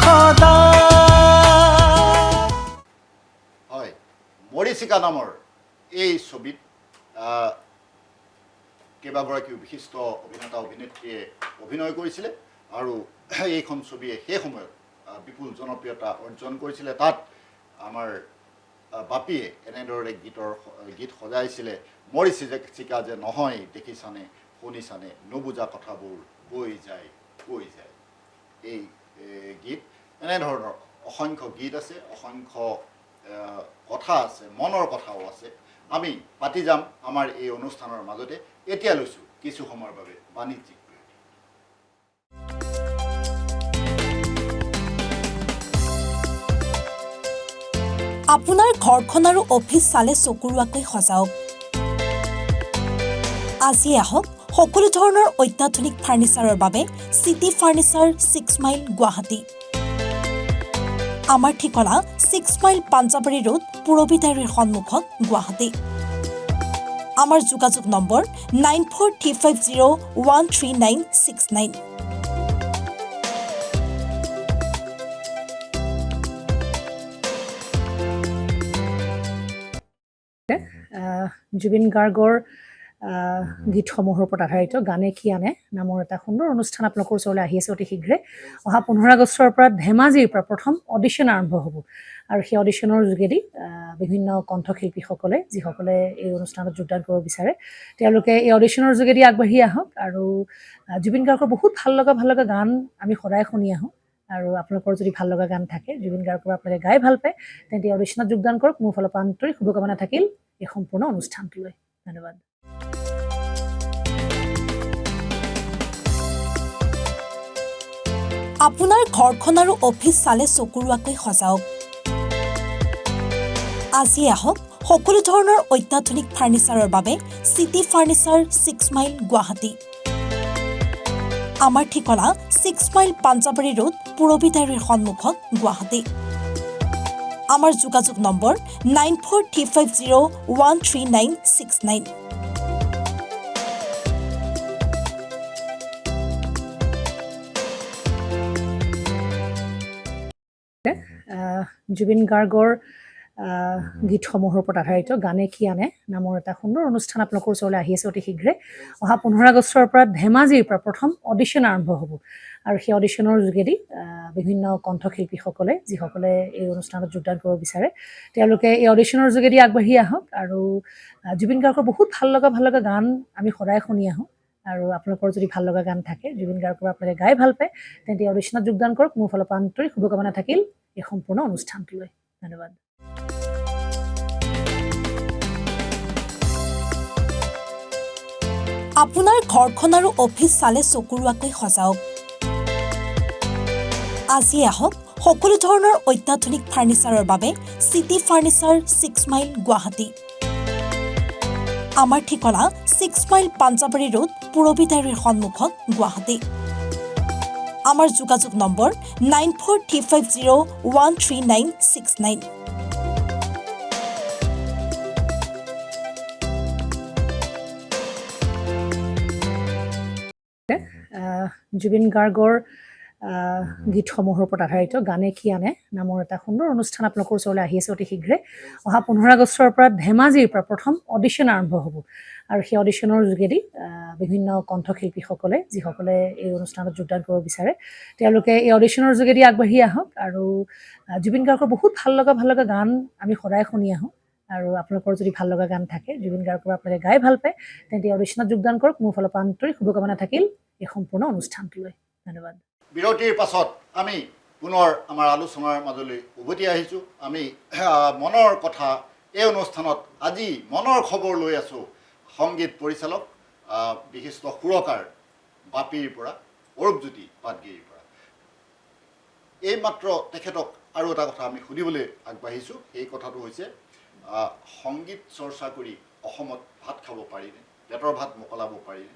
সদায়। মৰিচিকা নামৰ এই ছবিত কেইবাগৰাকীও বিশিষ্ট অভিনেতা অভিনেত্ৰীয়ে অভিনয় কৰিছিলে আৰু এইখন ছবিয়ে সেই সময়ত বিপুল জনপ্ৰিয়তা অৰ্জন কৰিছিলে। তাত আমাৰ বাপীয়ে এনেদৰে গীত সজাইছিলে। মৰিচিকা যে নহয়, দেখিছানে, শুনিছানে, নুবুজা কথাবোৰ বৈ যায়, কৈ যায়। এই গীত এনেধৰণৰ অসংখ্য গীত আছে, অসংখ্য কথা আছে, মনৰ কথাও আছে। আমি পাতি যাম আমাৰ এই অনুষ্ঠানৰ মাজতে। এতিয়া লৈছোঁ কিছু সময়ৰ বাবে বাণিজ্যিক বিৰতি। আপোনাৰ ঘৰখন আৰু অফিচ চালে চকুৰোৱাকৈ সজাওক। আজি আহক সকলো ধৰণৰ অত্যাধুনিক ফাৰ্নিচাৰৰ বাবে চিটি ফাৰ্নিচাৰ 6 মাইল গুৱাহাটী। আমাৰ ঠিকনা 6 মাইল পাঞ্জাবাৰী ৰোড, পুৰবী ডায়েৰীৰ সন্মুখত, গুৱাহাটী। আমাৰ যোগাযোগ নম্বৰ 9435013969। জুবিন গাৰ্গৰ গীতসমূহৰ ওপৰত আধাৰিত গানে কি আনে নামৰ এটা সুন্দৰ অনুষ্ঠান আপোনালোকৰ ওচৰলৈ আহি আছে অতি শীঘ্ৰে। অহা 15 আগষ্টৰ পৰা ধেমাজিৰ পৰা প্ৰথম অডিশ্যন আৰম্ভ হ'ব আৰু সেই অডিশ্যনৰ যোগেদি বিভিন্ন কণ্ঠশিল্পীসকলে যিসকলে এই অনুষ্ঠানত যোগদান কৰিব বিচাৰে তেওঁলোকে এই অডিশ্যনৰ যোগেদি আগবাঢ়ি আহক আৰু জুবিন গাৰ্গৰ বহুত ভাল লগা গান আমি সদায় শুনি আহোঁ আৰু আপোনালোকৰ যদি ভাল লগা গান থাকে জুবিন গাৰ্গৰ আপোনালোকে গাই ভাল পায় তেন্তে এই অডিশ্যনত যোগদান কৰক। মোৰ ফালৰ পৰা আন্তৰিক শুভকামনা থাকিল এই সম্পূৰ্ণ অনুষ্ঠানটোলৈ। ধন্যবাদ। আপোনাৰ ঘৰখন আৰু অফিচ চালে চকুৰোৱাকৈ সজাওক। আজি আহক সকলো ধৰণৰ অত্যাধুনিক ফাৰ্ণিচাৰৰ বাবে চিটি ফাৰ্ণিচাৰ 6 মাইল গুৱাহাটী। আমাৰ ঠিকনা 6 মাইল পাঞ্জাবাৰী ৰোড পুৰবিতাৰীৰ সন্মুখত গুৱাহাটী। আমাৰ যোগাযোগ নম্বৰ 9435013969। জুবিন গাৰ্গৰ গীতসমূহৰ ওপৰত আধাৰিত গানে কি আনে নামৰ এটা সুন্দৰ অনুষ্ঠান আপোনালোকৰ ওচৰলৈ আহি আছে অতি শীঘ্ৰে। অহা 15 আগষ্টৰ পৰা ধেমাজিৰ পৰা প্ৰথম অডিশ্যন আৰম্ভ হ'ব আৰু সেই অডিশ্যনৰ যোগেদি বিভিন্ন কণ্ঠশিল্পীসকলে যিসকলে এই অনুষ্ঠানত যোগদান কৰিব বিচাৰে তেওঁলোকে এই অডিশ্যনৰ যোগেদি আগবাঢ়ি আহক আৰু জুবিন গাৰ্গৰ বহুত ভাল লগা গান আমি সদায় শুনি আহোঁ আৰু আপোনালোকৰ যদি ভাল লগা গান থাকে জুবিন গাৰ্গৰ আপোনালোকে গাই ভাল পায় তেন্তে এই অডিশ্যনত যোগদান কৰক। মোৰ ফালৰ পৰা আন্তৰিক শুভকামনা থাকিল এই সম্পূৰ্ণ অনুষ্ঠানটোলৈ। ধন্যবাদ। আপোনাৰ ঘৰখন আৰু অফিচ চালে চকুৰোৱাকৈ সজাওক। আজি আহক সকলো ধৰণৰ অত্যাধুনিক ফাৰ্ণিচাৰৰ বাবে চিটি ফাৰ্ণিচাৰ 6 মাইল গুৱাহাটী। আমাৰ ঠিকনা 6 মাইল পাঞ্জাবাৰী ৰোড পুৰবিতাৰীৰ সন্মুখত গুৱাহাটী। আমাৰ যোগাযোগ নম্বৰ 9435013969। জুবিন গাৰ্গৰ গীতসমূহৰ ওপৰত আধাৰিত গানে কি আনে নামৰ এটা সুন্দৰ অনুষ্ঠান আপোনালোকৰ ওচৰলৈ আহি আছে অতি শীঘ্ৰে। অহা 15 আগষ্টৰ পৰা ধেমাজিৰ পৰা প্ৰথম অডিশ্যন আৰম্ভ হ'ব আৰু সেই অডিশ্যনৰ যোগেদি বিভিন্ন কণ্ঠশিল্পীসকলে যিসকলে এই অনুষ্ঠানত যোগদান কৰিব বিচাৰে তেওঁলোকে এই অডিশ্যনৰ যোগেদি আগবাঢ়ি আহক আৰু জুবিন গাৰ্গৰ বহুত ভাল লগা গান আমি সদায় শুনি আহোঁ আৰু আপোনালোকৰ যদি ভাল লগা গান থাকে জুবিন গাৰ্গৰ আপোনালোকে গাই ভাল পায় তেন্তে এই অডিশ্যনত যোগদান কৰক। মোৰ ফালৰ পৰা আন্তৰিক শুভকামনা থাকিল এই সম্পূৰ্ণ অনুষ্ঠানটোলৈ। ধন্যবাদ। বিৰতিৰ পাছত আমি পুনৰ আমাৰ আলোচনাৰ মাজলৈ উভতি আহিছোঁ। আমি মনৰ কথা এই অনুষ্ঠানত আজি মনৰ খবৰ লৈ আছোঁ সংগীত পৰিচালক বিশিষ্ট সুৰকাৰ বাপীৰ পৰা অৰূপজ্যোতি পাটগিৰিৰ পৰা। এইমাত্ৰ তেখেতক আৰু এটা কথা আমি সুধিবলৈ আগবাঢ়িছোঁ। সেই কথাটো হৈছে সংগীত চৰ্চা কৰি অসমত ভাত খাব পাৰিনে, পেটৰ ভাত মোকলাব পাৰিনে,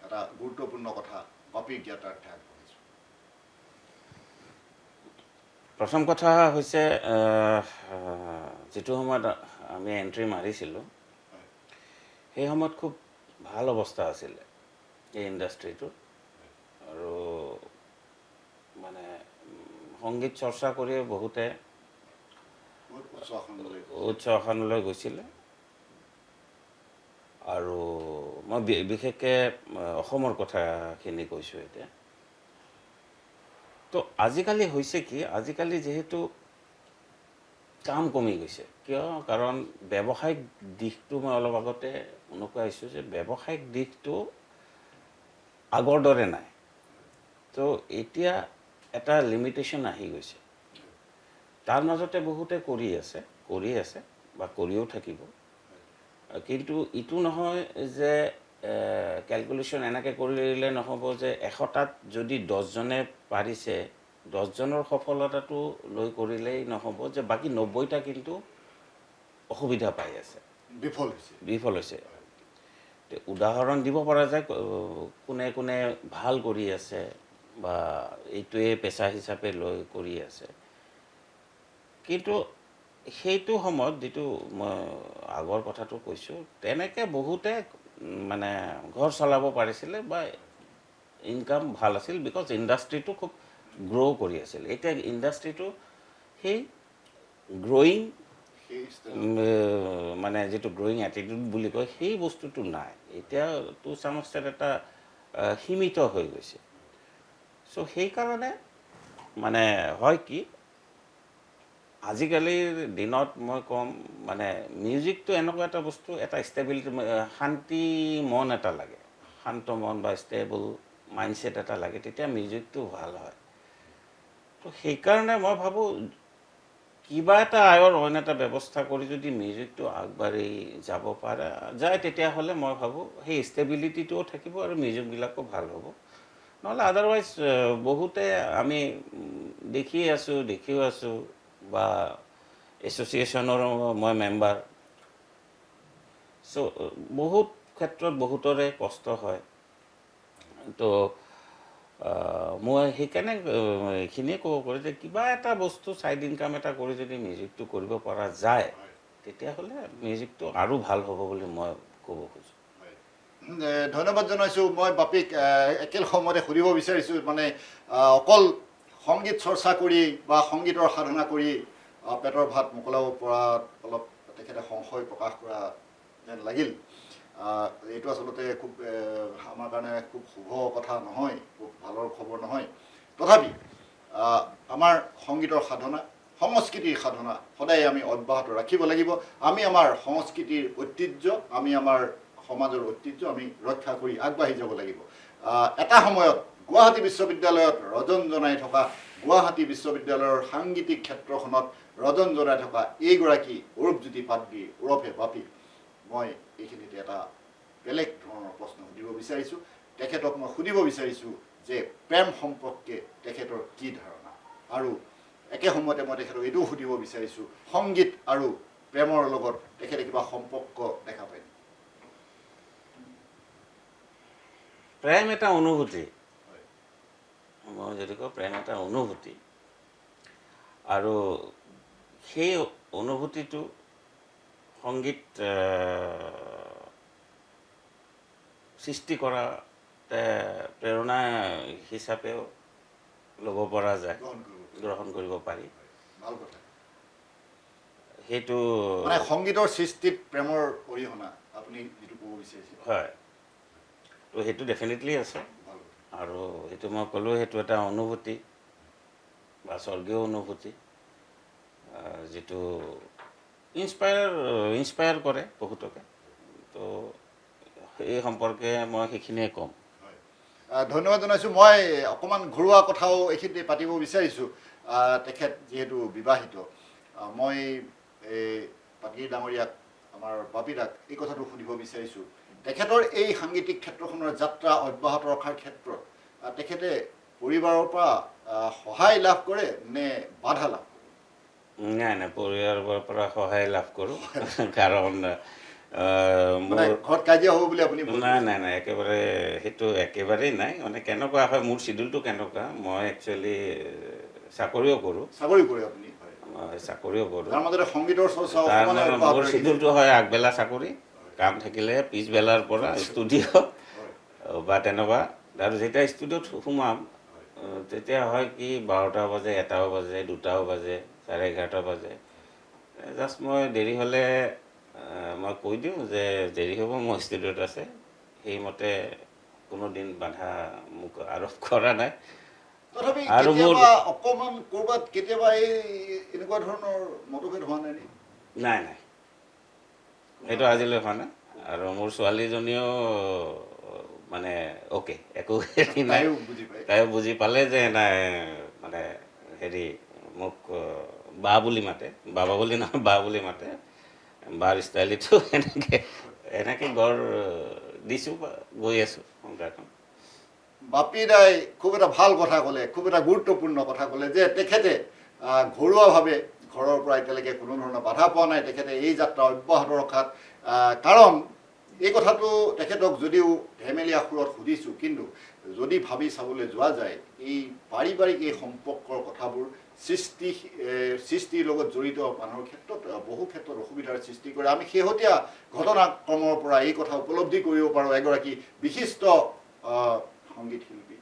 এটা গুৰুত্বপূৰ্ণ কথা বাপীৰ জ্ঞাতাৰ্থে আগবাঢ়িছোঁ। প্ৰথম কথা হৈছে যিটো সময়ত আমি এণ্ট্ৰি মাৰিছিলোঁ সেই সময়ত খুব ভাল অৱস্থা আছিলে এই ইণ্ডাষ্ট্ৰিটোত আৰু মানে সংগীত চৰ্চা কৰি বহুতে উচ্চ আসনলৈ গৈছিলে আৰু মই বিশেষকৈ অসমৰ কথাখিনি কৈছোঁ এতিয়া। তো আজিকালি হৈছে কি, আজিকালি যিহেতু কাম কমি গৈছে, কিয় কাৰণ ব্যৱসায়িক দিশটো মই অলপ আগতে অনুকুৱাইছোঁ যে ব্যৱসায়িক দিশটো আগৰ দৰে নাই। তো এতিয়া এটা লিমিটেশ্যন আহি গৈছে। তাৰ মাজতে বহুতে কৰি আছে বা কৰিও থাকিব, কিন্তু ইটো নহয় যে কেলকুলেশ্যন এনেকৈ কৰিলে নহ'ব যে 100টাত যদি 10জনে পাৰিছে 10জনৰ সফলতাটো লৈ কৰিলেই নহ'ব যে বাকী 90টা কিন্তু অসুবিধা পাই আছে, বিফল হৈছে। উদাহৰণ দিব পৰা যায় কোনে কোনে ভাল কৰি আছে বা এইটোৱে পেচা হিচাপে লৈ কৰি আছে, কিন্তু সেইটো সময়ত যিটো মই আগৰ কথাটো কৈছোঁ তেনেকৈ বহুতে মানে ঘৰ চলাব পাৰিছিলে বা ইনকাম ভাল আছিল, বিকজ ইণ্ডাষ্ট্ৰিটো খুব গ্ৰ' কৰি আছিল। এতিয়া ইণ্ডাষ্ট্ৰিটো সেই গ্ৰ'য়িং সেই style মানে যিটো গ্ৰয়িং এটিটিউড বুলি কয় সেই বস্তুটো নাই এতিয়া টু চাম এক্সটেণ্ট এটা সীমিত হৈ গৈছে চ' সেইকাৰণে মানে হয় কি আজিকালিৰ দিনত মই ক'ম মানে মিউজিকটো এনেকুৱা এটা বস্তু এটা ষ্টেবিলিটি শান্তি মন এটা লাগে শান্ত মন বা ষ্টেবল মাইণ্ডছেট এটা লাগে তেতিয়া মিউজিকটো ভাল হয় তো সেইকাৰণে মই ভাবোঁ কিবা এটা আয়ৰ অইন এটা ব্যৱস্থা কৰি যদি মিউজিকটো আগবাঢ়ি যাব পৰা যায় তেতিয়াহ'লে মই ভাবোঁ সেই ষ্টেবিলিটিটোও থাকিব আৰু মিউজিকবিলাকো ভাল হ'ব নহ'লে আদাৰৱাইজ বহুতে আমি দেখিও আছোঁ বা এছ'চিয়েশ্যনৰো মই মেম্বাৰ চ' বহুত ক্ষেত্ৰত বহুতৰে কষ্ট হয় তো মই সেইকাৰণে এইখিনিয়ে ক'ব পাৰোঁ যে কিবা এটা বস্তু ছাইড ইনকাম এটা কৰি যদি মিউজিকটো কৰিব পৰা যায় তেতিয়াহ'লে মিউজিকটো আৰু ভাল হ'ব বুলি মই ক'ব খোজোঁ ধন্যবাদ জনাইছোঁ মই বাপীক একেল সময়তে সুধিব বিচাৰিছোঁ মানে অকল সংগীত চৰ্চা কৰি বা সংগীতৰ সাধনা কৰি পেটৰ ভাত মোকলাব পৰা অলপ তেখেতে সংশয় প্ৰকাশ কৰা যেন লাগিল এইটো আচলতে খুব আমাৰ কাৰণে খুব শুভ কথা নহয় খুব ভালৰ খবৰ নহয় তথাপি আমাৰ সংগীতৰ সাধনা সংস্কৃতিৰ সাধনা সদায় আমি অব্যাহত ৰাখিব লাগিব আমি আমাৰ সংস্কৃতিৰ ঐতিহ্য আমি আমাৰ সমাজৰ ঐতিহ্য আমি ৰক্ষা কৰি আগবাঢ়ি যাব লাগিব এটা সময়ত গুৱাহাটী বিশ্ববিদ্যালয়ত ৰজন জনাই থকা গুৱাহাটী বিশ্ববিদ্যালয়ৰ সাংগীতিক ক্ষেত্ৰখনত ৰজন জনাই থকা এইগৰাকী অৰূপজ্যোতি পাদ্ৰী ওৰফে বাপী মই এইখিনিতে এটা বেলেগ ধৰণৰ প্ৰশ্ন সুধিব বিচাৰিছোঁ তেখেতক মই সুধিব বিচাৰিছোঁ যে প্ৰেম সম্পৰ্কে তেখেতৰ কি ধাৰণা আৰু একে সময়তে মই তেখেতক এইটোও সুধিব বিচাৰিছোঁ সংগীত আৰু প্ৰেমৰ লগত তেখেতে কিবা সম্পৰ্ক দেখা পায় প্ৰেম এটা অনুভূতি মই যদি কওঁ প্ৰেম এটা অনুভূতি আৰু সেই অনুভূতিটো সংগীত সৃষ্টি কৰা প্ৰেৰণা হিচাপেও ল'ব পৰা যায় গ্ৰহণ কৰিব পাৰি ভাল কথা সেইটো মানে সংগীতৰ সৃষ্টিত প্ৰেমৰ অৰিহণা আপুনি যিটো ক'ব বিচাৰিছে হয় তো সেইটো ডেফিনেটলি আছে আৰু সেইটো মই ক'লোঁ সেইটো এটা অনুভূতি বা স্বৰ্গীয় অনুভূতি যিটো ইনস্পায়াৰ কৰে বহুতকে তো এই সম্পৰ্কে মই সেইখিনিয়ে ক'ম ধন্যবাদ জনাইছোঁ মই অকণমান ঘৰুৱা কথাও এইখিনিতে পাতিব বিচাৰিছোঁ তেখেত যিহেতু বিবাহিত মই এই পাটী ডাঙৰীয়াক আমাৰ বাপীদাক এই কথাটো সুধিব বিচাৰিছোঁ তেখেতৰ এই সাংগীতিক ক্ষেত্ৰখনৰ যাত্ৰা অব্যাহত ৰখাৰ ক্ষেত্ৰত তেখেতে পৰিবাৰৰ পৰা সহায় লাভ কৰে নে বাধা লাভ কৰে নাই পৰিয়ালৰ পৰা সহায় লাভ কৰোঁ কাৰণ ঘৰত কাজিয়া হ'ব বুলি আপুনি নাই একেবাৰে সেইটো একেবাৰেই নাই মানে কেনেকুৱা হয় মোৰ চিডিউলটো কেনেকুৱা মই একচুৱেলি চাকৰিও কৰোঁ চাকৰি কৰে আপুনি চাকৰিও কৰোঁ তাৰ মাজতে সংগীতৰ চৰ্চা মোৰ চিডিউলটো হয় আগবেলা চাকৰি কাম থাকিলে পিছবেলাৰ পৰা ষ্টুডিঅ' বা তেনেকুৱা আৰু যেতিয়া ষ্টুডিঅ'ত সোমাম তেতিয়া হয় কি 12টা বাজে 1টাও বাজে 2টাও বাজে 11:30 বাজে জাষ্ট মই দেৰি হ'লে মই কৈ দিওঁ যে দেৰি হ'ব মই ষ্টুডিঅ'ত আছে সেইমতে কোনোদিন বাধা মোক আৰোপ কৰা নাই তথাপি আৰু মোৰ অকণমান ক'ৰবাত কেতিয়াবা এই এনেকুৱা ধৰণৰ মতভেদ হোৱা নাই নাই সেইটো আজিলৈ হোৱা নাই আৰু মোৰ ছোৱালীজনীও মানে অ'কে একো হেৰি নাই তাইও বুজি পালে যে নাই মানে হেৰি মোক বা বুলি মাতে বাবা বুলি নহয় বা বুলি মাতে বাৰ ষ্টাইলটো এনেকৈ গঢ় দিছোঁ বা গৈ আছোঁ সংসাৰখন বাপী দাই খুব এটা ভাল কথা ক'লে খুব এটা গুৰুত্বপূৰ্ণ কথা ক'লে যে তেখেতে ঘৰুৱাভাৱে ঘৰৰ পৰা এতিয়ালৈকে কোনো ধৰণৰ বাধা পোৱা নাই তেখেতে এই যাত্ৰা অব্যাহত ৰখাত কাৰণ এই কথাটো তেখেতক যদিও ধেমেলীয়া সুৰত সুধিছোঁ কিন্তু যদি ভাবি চাবলৈ যোৱা যায় এই পাৰিবাৰিক এই সম্পৰ্কৰ কথাবোৰ সৃষ্টিৰ লগত জড়িত মানুহৰ ক্ষেত্ৰত বহু ক্ষেত্ৰত অসুবিধাৰ সৃষ্টি কৰে আমি শেহতীয়া ঘটনাক্ৰমৰ পৰা এই কথা উপলব্ধি কৰিব পাৰোঁ এগৰাকী বিশিষ্ট সংগীত শিল্পী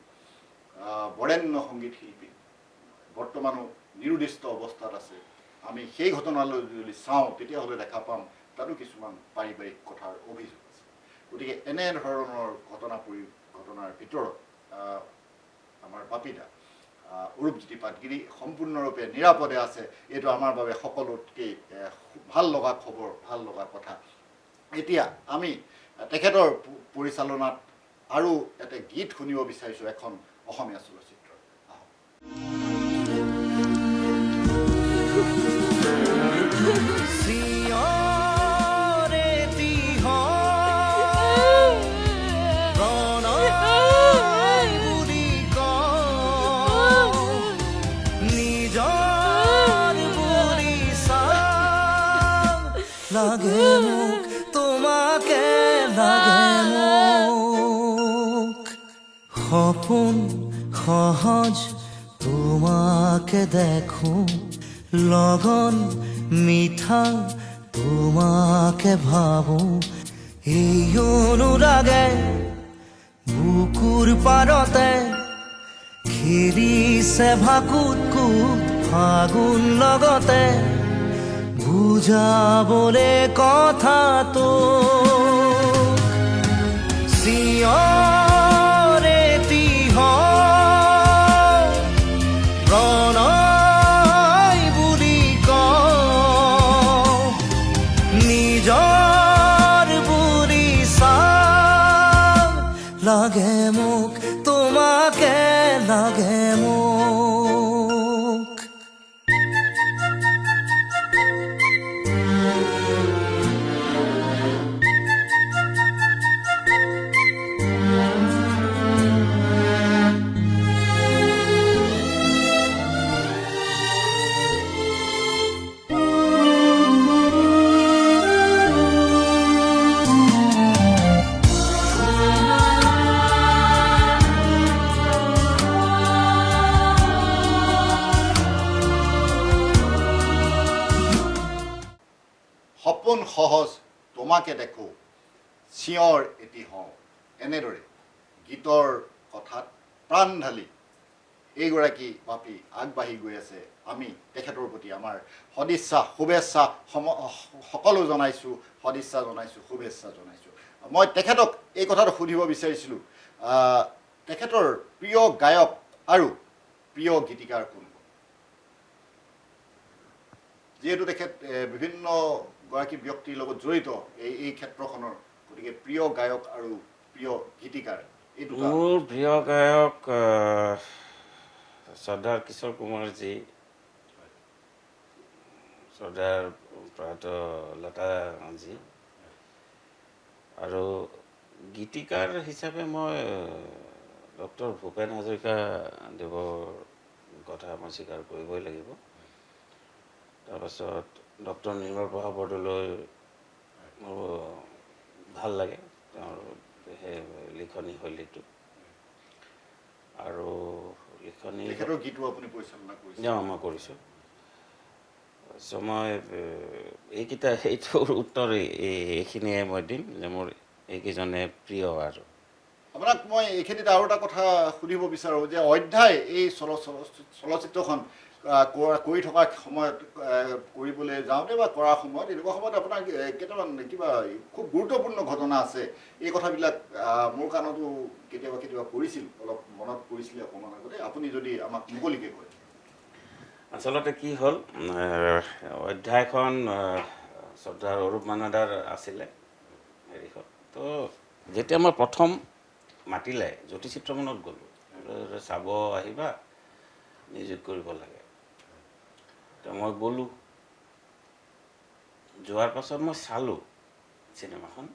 বৰেণ্য সংগীত শিল্পী বৰ্তমানো নিৰুদ্দিষ্ট অৱস্থাত আছে আমি সেই ঘটনালৈ যদি চাওঁ তেতিয়াহ'লে দেখা পাম তাতো কিছুমান পাৰিবাৰিক কথাৰ অভিযোগ আছে। গতিকে এনেধৰণৰ ঘটনাৰ ভিতৰত আমাৰ বাপিদা অৰূপজ্যোতি পাটগিৰি সম্পূৰ্ণৰূপে নিৰাপদে আছে, এইটো আমাৰ বাবে সকলোতকৈ ভাল লগা খবৰ, ভাল লগা কথা। এতিয়া আমি তেখেতৰ পৰিচালনাত আৰু এটা গীত শুনিব বিচাৰিছোঁ এখন অসমীয়া চলচ্চিত্ৰ। লাগে মোক তোমাকে লাগে মোক সপোন সহজ তোমাকে দেখো লগন মিঠা তোমাকে ভাবো এই অনুৰাগে বুকুৰ পাৰতে খেলিছে ভাকুত কুত ফাগুন লগতে বুজাবলে কথাটো চিঞৰে তিহ প্ৰণয় বুলি কওঁ নিজৰ বুলি চাওঁ লাগে মোক তোমাকে লাগে মোক সপোন সহজ তোমাকে দেখো চিঞৰ এটি হওঁ, এনেদৰে গীতৰ কথাত প্ৰাণ ঢালি এইগৰাকী বাপী আগবাঢ়ি গৈ আছে। আমি তেখেতৰ প্ৰতি আমাৰ সদিচ্ছা শুভেচ্ছা সকলো জনাইছোঁ, সদিচ্ছা জনাইছোঁ, শুভেচ্ছা জনাইছোঁ। মই তেখেতক এই কথাটো সুধিব বিচাৰিছিলোঁ, তেখেতৰ প্ৰিয় গায়ক আৰু প্ৰিয় গীতিকাৰ কোন? যিহেতু তেখেত বিভিন্নগৰাকী ব্যক্তিৰ লগত জড়িত এই ক্ষেত্ৰখনৰ, গতিকে প্ৰিয় গায়ক আৰু প্ৰিয় গীতিকাৰ এই দুটা। মোৰ প্ৰিয় গায়ক শ্ৰদ্ধাৰ কিশোৰ কুমাৰজী, শ্ৰদ্ধাৰ প্ৰয়াত লতাজী, আৰু গীতিকাৰ হিচাপে মই ডক্টৰ ভূপেন হাজৰিকা দেৱৰ কথা মই স্বীকাৰ কৰিবই লাগিব। তাৰপাছত ডক্টৰ নিৰ্মল প্ৰসাদ বৰদলৈ মোৰ ভাল লাগে, তেওঁৰ সেই লিখনি শৈলীটো। আৰু লিখনি গীতো আপুনি পৰিচালনা কৰিছে? মই কৰিছোঁ। চ' মই এইটোৰ উত্তৰ এইখিনিয়ে মই দিম যে মোৰ এইকেইজনে প্ৰিয়। আৰু আপোনাক মই এইখিনিত আৰু এটা কথা সুধিব বিচাৰোঁ যে অধ্যায় এই চলচ্চিত্ৰখন কৰি থকা সময়ত, কৰিবলৈ যাওঁতে বা কৰাৰ সময়ত, এনেকুৱা সময়ত আপোনাৰ কেইটামান কিবা খুব গুৰুত্বপূৰ্ণ ঘটনা আছে, এই কথাবিলাক মোৰ কাৰণতো কেতিয়াবা পৰিছিল, অলপ মনত পৰিছিলে অকণমান আগতে, আপুনি যদি আমাক মুকলিকৈ কয়। আচলতে কি হ'ল, অধ্যায়খন শ্ৰদ্ধাৰ অৰূপ মানাদাৰ আছিলে হেৰিখন। তো যেতিয়া মই প্ৰথম মাতিলে জ্যোতিচিত্ৰমনত গ'লোঁ, চাব আহিবা, নিযোগ কৰিব লাগে। তো মই গ'লোঁ, যোৱাৰ পাছত মই চালোঁ চিনেমাখন,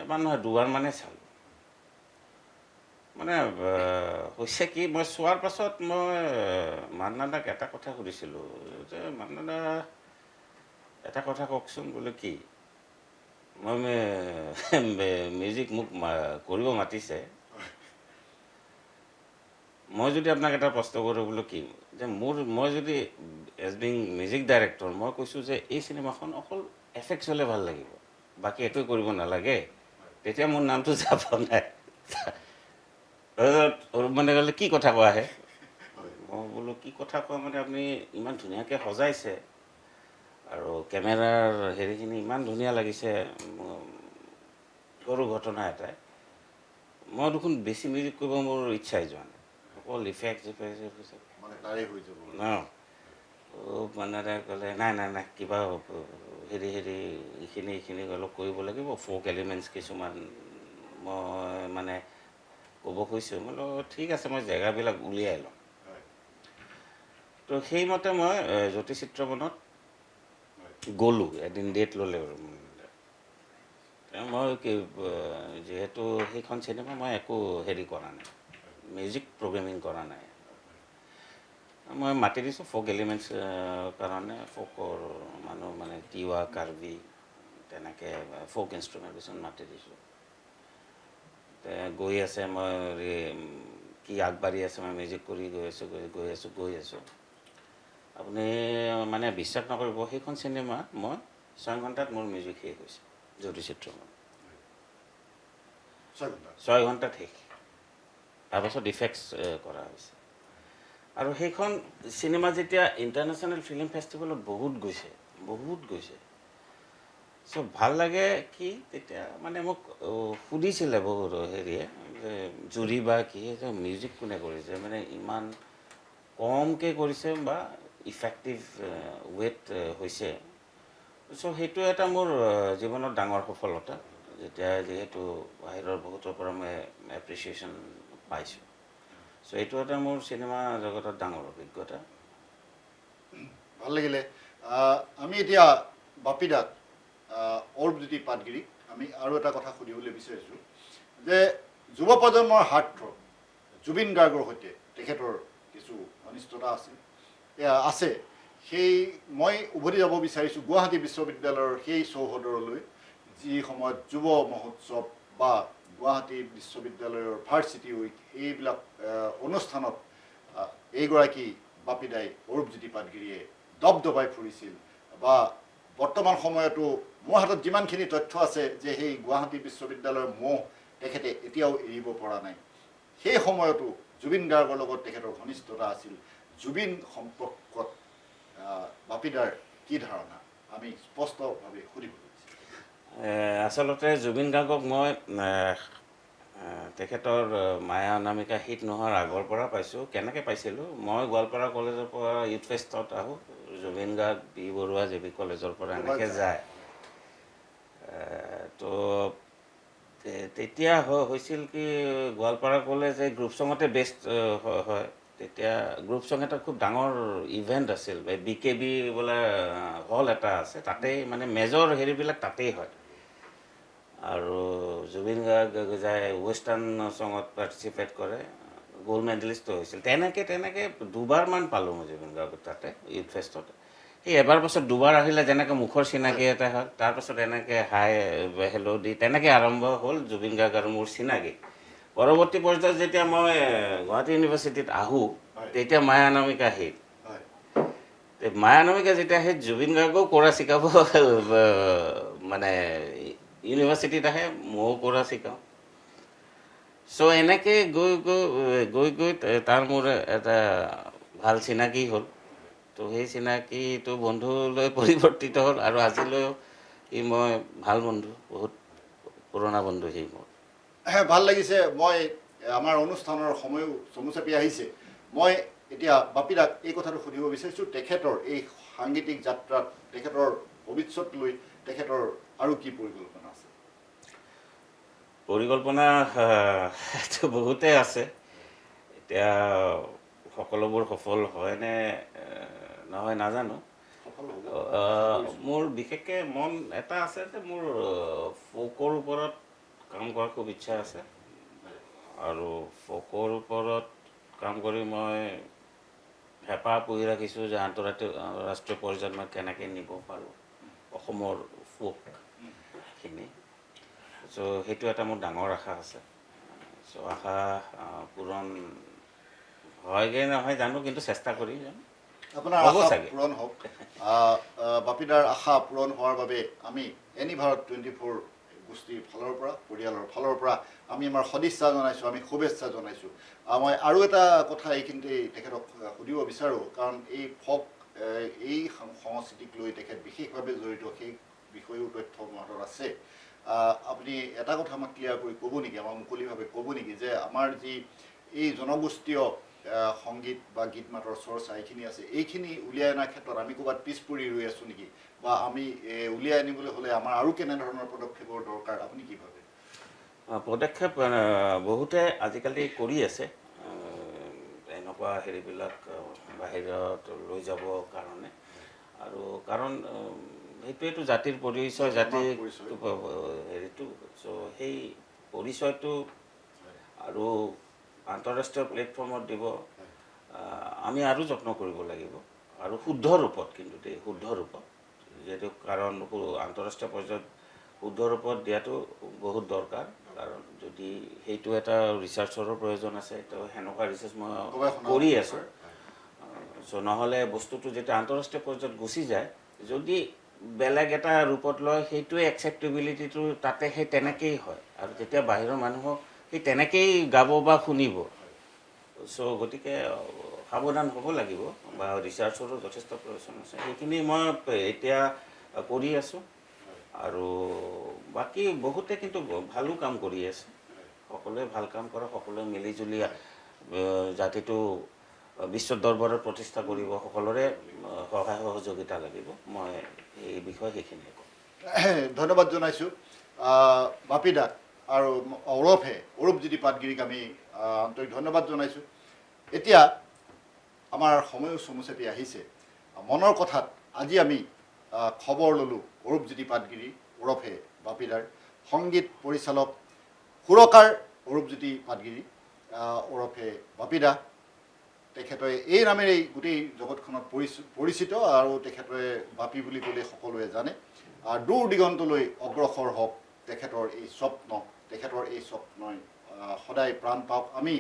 এবাৰ নহয় দুবাৰমানে চালোঁ। মানে হৈছে কি, মই চোৱাৰ পাছত মই মান্নাদাক এটা কথা সুধিছিলোঁ যে মান্নাদা এটা কথা কওকচোন। বোলে কি? মই মিউজিক মোক কৰিব মাতিছে, মই যদি আপোনাক এটা প্ৰশ্ন কৰোঁ, বোলো কি যে মই যদি এজ বিং মিউজিক ডাইৰেক্টৰ মই কৈছোঁ যে এই চিনেমাখন অকল এফেক্টছ হ'লে ভাল লাগিব, বাকী একোৱে কৰিব নালাগে, তেতিয়া মোৰ নামটো যাব নাই। মানে ক'লে কি কথা কোৱা আহে? মই বোলো কি কথা কোৱা মানে আপুনি ইমান ধুনীয়াকৈ সজাইছে, কেমেৰাৰ হেৰিখিনি ইমান ধুনীয়া লাগিছে সৰু ঘটনা এটাই মই দেখোন বেছি মিউজিক কৰিব মোৰ ইচ্ছাই যোৱা নাই অকল ইফেক্ট মানে তাৰে হৈ যাব ন মানে ক'লে নাই নাই নাই কিবা হেৰি এইখিনি অলপ কৰিব লাগিব ফ'ক এলিমেণ্টছ কিছুমান মই মানে ক'ব খুজিছোঁ মই বোলো ঠিক আছে মই জেগাবিলাক উলিয়াই লওঁ তো সেইমতে মই জ্যোতিচিত্ৰবনত গ'লোঁ এদিন ডেট ল'লে মই যিহেতু সেইখন চিনেমা মই একো হেৰি কৰা নাই মিউজিক প্ৰগ্ৰেমিং কৰা নাই মই মাতি দিছোঁ ফ'ক এলিমেণ্টছ কাৰণে ফ'কৰ মানুহ মানে তিৱা কাৰ্বি তেনেকৈ ফ'ক ইনষ্ট্ৰুমেণ্টেশ্যন মাতি দিছোঁ গৈ আছে মই কি আগবাঢ়ি আছে মই মিউজিক কৰি গৈ আছোঁ আপুনি মানে বিশ্বাস নকৰিব সেইখন চিনেমা মই 6 ঘণ্টাত মোৰ মিউজিক শেষ হৈছে জ্যোতিচিত্ৰমন 6 ঘণ্টাত শেষ তাৰপাছত ইফেক্টছ কৰা হৈছে আৰু সেইখন চিনেমা যেতিয়া ইণ্টাৰনেশ্যনেল ফিল্ম ফেষ্টিভেলত বহুত গৈছে চ' ভাল লাগে কি তেতিয়া মানে মোক সুধিছিলে বহুত হেৰিয়ে যে জুৰি বা কি মিউজিক কোনে কৰিছে মানে ইমান কমকৈ কৰিছে বা ইফেক্টিভ ৱেট হৈছে চ' সেইটো এটা মোৰ জীৱনত ডাঙৰ সফলতা যেতিয়া যিহেতু বাহিৰৰ বহুতৰ পৰা মই এপ্ৰিচিয়েশ্যন পাইছোঁ চ' এইটো এটা মোৰ চিনেমা জগতত ডাঙৰ অভিজ্ঞতা ভাল লাগিলে আমি এতিয়া বাপিদাক অৰূপজ্যোতি পাটগিৰিক আমি আৰু এটা কথা সুধিবলৈ বিচাৰিছোঁ যে যুৱ প্ৰজন্মৰ হাৰ্টথ্ৰব জুবিন গাৰ্গৰ সৈতে তেখেতৰ কিছু ঘনিষ্ঠতা আছে সেই মই উভতি যাব বিচাৰিছোঁ গুৱাহাটী বিশ্ববিদ্যালয়ৰ সেই চৌহদৰলৈ যি সময়ত যুৱ মহোৎসৱ বা গুৱাহাটী বিশ্ববিদ্যালয়ৰ ভাৰ্চিটি উইক এইবিলাক অনুষ্ঠানত এইগৰাকী বাপিদাই অৰূপজ্যোতি পাটগিৰিয়ে দবদবাই ফুৰিছিল বা বৰ্তমান সময়তো মোৰ হাতত যিমানখিনি তথ্য আছে যে সেই গুৱাহাটী বিশ্ববিদ্যালয়ৰ মোহ তেখেতে এতিয়াও এৰিব পৰা নাই সেই সময়তো জুবিন গাৰ্গৰ লগত তেখেতৰ ঘনিষ্ঠতা আছিল জুবিন সম্পৰ্কত বাপিদাৰ কি ধাৰণা আমি স্পষ্টভাৱে সুধিব আচলতে জুবিন গাৰ্গক মই তেখেতৰ মায়া অনামিকা হিট নোহোৱাৰ আগৰ পৰা পাইছোঁ কেনেকৈ পাইছিলোঁ মই গোৱালপাৰা কলেজৰ পৰা ইউথ ফেষ্টত আহোঁ Zubeen Garg B Borooah J B কলেজৰ পৰা এনেকৈ যায় তো তেতিয়া হৈছিল কি গোৱালপাৰা কলেজ এই গ্ৰুপ ছঙতে বেষ্ট হয় তেতিয়া গ্ৰুপ ছং এটা খুব ডাঙৰ ইভেণ্ট আছিল BKB বোলে হল এটা আছে তাতেই মানে মেজৰ হেৰিবিলাক তাতেই হয় আৰু জুবিন গাৰ্গ যায় ৱেষ্টাৰ্ণ ছঙত পাৰ্টিচিপেট কৰে গ'ল্ড মেডেলিষ্টো হৈছিল তেনেকৈ দুবাৰমান পালোঁ মই জুবিন গাৰ্গক তাতে ইউথ ফেষ্টতে সেই এবাৰ পাছত দুবাৰ আহিলে যেনেকৈ মুখৰ চিনাকি এটা হ'ল তাৰপাছত এনেকৈ হাই হেল্ল' দি তেনেকৈ আৰম্ভ হ'ল জুবিন গাৰ্গ আৰু মোৰ চিনাকি পৰৱৰ্তী পৰ্যায়ত যেতিয়া মই গুৱাহাটী ইউনিভাৰ্চিটিত আহোঁ তেতিয়া মায়া অনামিকা হিট মায়া অনামিকা যেতিয়া সেই জুবিন গাৰ্গেও কৰা শিকাব মানে ইউনিভাৰ্চিটিত আহে ময়ো কৰা শিকাওঁ চ' এনেকৈ গৈ তাৰ মোৰ এটা ভাল চিনাকি হ'ল তো সেই চিনাকিটো বন্ধুলৈ পৰিৱৰ্তিত হ'ল আৰু আজিলৈও মই ভাল বন্ধু বহুত পুৰণা বন্ধু সি মোৰ ভাল লাগিছে মই আমাৰ অনুষ্ঠানৰ সময়ো চমু চাপি আহিছে মই এতিয়া বাপিদাক এই কথাটো সুধিব বিচাৰিছোঁ তেখেতৰ এই সাংগীতিক যাত্ৰাত তেখেতৰ ভৱিষ্যত লৈ তেখেতৰ আৰু কি পৰিকল্পনা আছে পৰিকল্পনা বহুতেই আছে এতিয়া সকলোবোৰ সফল হয়নে নহয় নাজানো মোৰ বিশেষকৈ মন এটা আছে যে মোৰ ফ'কৰ ওপৰত কাম কৰাৰ খুব ইচ্ছা আছে আৰু ফ'কৰ ওপৰত কাম কৰি মই হেঁপাহ পুহি ৰাখিছোঁ যে আন্তঃৰাষ্ট্ৰীয় পৰ্যায়ত মই কেনেকৈ নিব পাৰোঁ অসমৰ ফ'কখিনি চ' সেইটো এটা মোৰ ডাঙৰ আশা আছে চ' আশা পূৰণ হয়গৈ নহয় জানো কিন্তু চেষ্টা কৰি যাম আপোনাৰ আশা পূৰণ হওক বাপিদাৰ আশা পূৰণ হোৱাৰ বাবে আমি এনি ভাৰত 24 গোষ্ঠীৰ ফালৰ পৰা পৰিয়ালৰ ফালৰ পৰা আমি আমাৰ সদিচ্ছা জনাইছোঁ আমি শুভেচ্ছা জনাইছোঁ মই আৰু এটা কথা এইখিনিতে তেখেতক সুধিব বিচাৰোঁ কাৰণ এই ফ'ক এই সংস্কৃতিক লৈ তেখেত বিশেষভাৱে জড়িত সেই বিষয়েও তথ্য মোৰ হাতত আছে আপুনি এটা কথা আমাক ক্লিয়াৰ কৰি ক'ব নেকি আমাক মুকলিভাৱে ক'ব নেকি যে আমাৰ যি এই জনগোষ্ঠীয় সংগীত বা গীত মাতৰ চৰ্চা এইখিনি আছে এইখিনি উলিয়াই অনাৰ ক্ষেত্ৰত আমি ক'ৰবাত পিছ পৰি ৰৈ আছোঁ নেকি বা আমি উলিয়াই আনিবলৈ হ'লে আমাৰ আৰু কেনেধৰণৰ পদক্ষেপৰ দৰকাৰ আপুনি কি ভাবে পদক্ষেপ বহুতে আজিকালি কৰি আছে এনেকুৱা হেৰিবিলাক বাহিৰত লৈ যাবৰ কাৰণে আৰু কাৰণ সেইটোৱেতো জাতিৰ পৰিচয় জাতিৰ হেৰিটো চ' সেই পৰিচয়টো আৰু আন্তঃৰাষ্ট্ৰীয় প্লেটফৰ্মত দিব আমি আৰু যত্ন কৰিব লাগিব আৰু শুদ্ধ ৰূপত কিন্তু দেই শুদ্ধ ৰূপত যিহেতু কাৰণ আন্তঃৰাষ্ট্ৰীয় পৰ্যায়ত শুদ্ধ ৰূপত দিয়াটো বহুত দৰকাৰ কাৰণ যদি সেইটো এটা ৰিচাৰ্চৰো প্ৰয়োজন আছে তো সেনেকুৱা ৰিচাৰ্চ মই কৰি আছোঁ চ' নহ'লে বস্তুটো যেতিয়া আন্তঃৰাষ্ট্ৰীয় পৰ্যায়ত গুচি যায় যদি বেলেগ এটা ৰূপত লয় সেইটোৱে একচেপ্টেবিলিটিটো তাতে সেই তেনেকেই হয় আৰু তেতিয়া বাহিৰৰ মানুহক সেই তেনেকেই গাব বা শুনিব চ' গতিকে সাৱধান হ'ব লাগিব বা ৰিচাৰ্চৰো যথেষ্ট প্ৰয়োজন আছে সেইখিনি মই এতিয়া কৰি আছোঁ আৰু বাকী বহুতে কিন্তু ভালো কাম কৰি আছে সকলোৱে ভাল কাম কৰে সকলোৱে মিলিজুলি জাতিটো বিশ্ব দৰবাৰত প্ৰতিষ্ঠা কৰিব সকলোৰে সহায় সহযোগিতা লাগিব মই এই বিষয়ে সেইখিনিয়ে কওঁ ধন্যবাদ জনাইছোঁ বাপি দাক আৰু অৰূপজ্যোতি পাটগিৰিক আমি আন্তৰিক ধন্যবাদ জনাইছোঁ এতিয়া আমাৰ সময়ো চমু চাপি আহিছে মনৰ কথাত আজি আমি খবৰ ল'লোঁ অৰূপজ্যোতি পাটগিৰি ওৰফে বাপিদাৰ সংগীত পৰিচালক সুৰকাৰ অৰূপজ্যোতি পাটগিৰি ওৰফে বাপিদা তেখেতে এই নামেৰেই গোটেই জগতখনত পৰিচিত আৰু তেখেতে বাপি বুলি ক'লে সকলোৱে জানে দূৰ দিগন্তলৈ অগ্ৰসৰ হওক তেখেতৰ এই স্বপ্নই সদায় প্ৰাণ পাওক আমি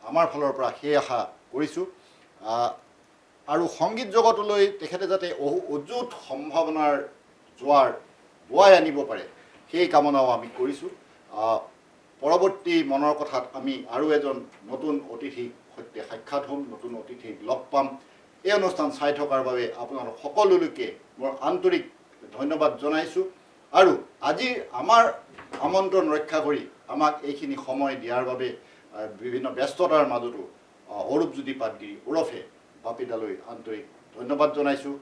আমাৰ ফালৰ পৰা সেই আশা কৰিছোঁ আৰু সংগীত জগতলৈ তেখেতে যাতে অযুত সম্ভাৱনাৰ জোৱাৰ বোৱাই আনিব পাৰে সেই কামনাও আমি কৰিছোঁ পৰৱৰ্তী মনৰ কথাত আমি আৰু এজন নতুন অতিথিৰ সৈতে সাক্ষাৎ হ'ম নতুন অতিথিক লগ পাম এই অনুষ্ঠান চাই থকাৰ বাবে আপোনালোক সকলোলৈকে মোৰ আন্তৰিক ধন্যবাদ জনাইছোঁ আৰু আজি আমাৰ আমন্ত্ৰণ ৰক্ষা কৰি আমাক এইখিনি সময় দিয়াৰ বাবে বিভিন্ন ব্যস্ততাৰ মাজতো অৰূপজ্যোতি পাটগিৰি ওৰফে বাপিদালৈ আন্তৰিক ধন্যবাদ জনাইছোঁ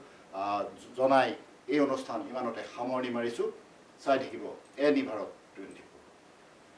জনাই এই অনুষ্ঠান ইমানতে সামৰণি মাৰিছোঁ চাই থাকিব এনি ভাৰত 24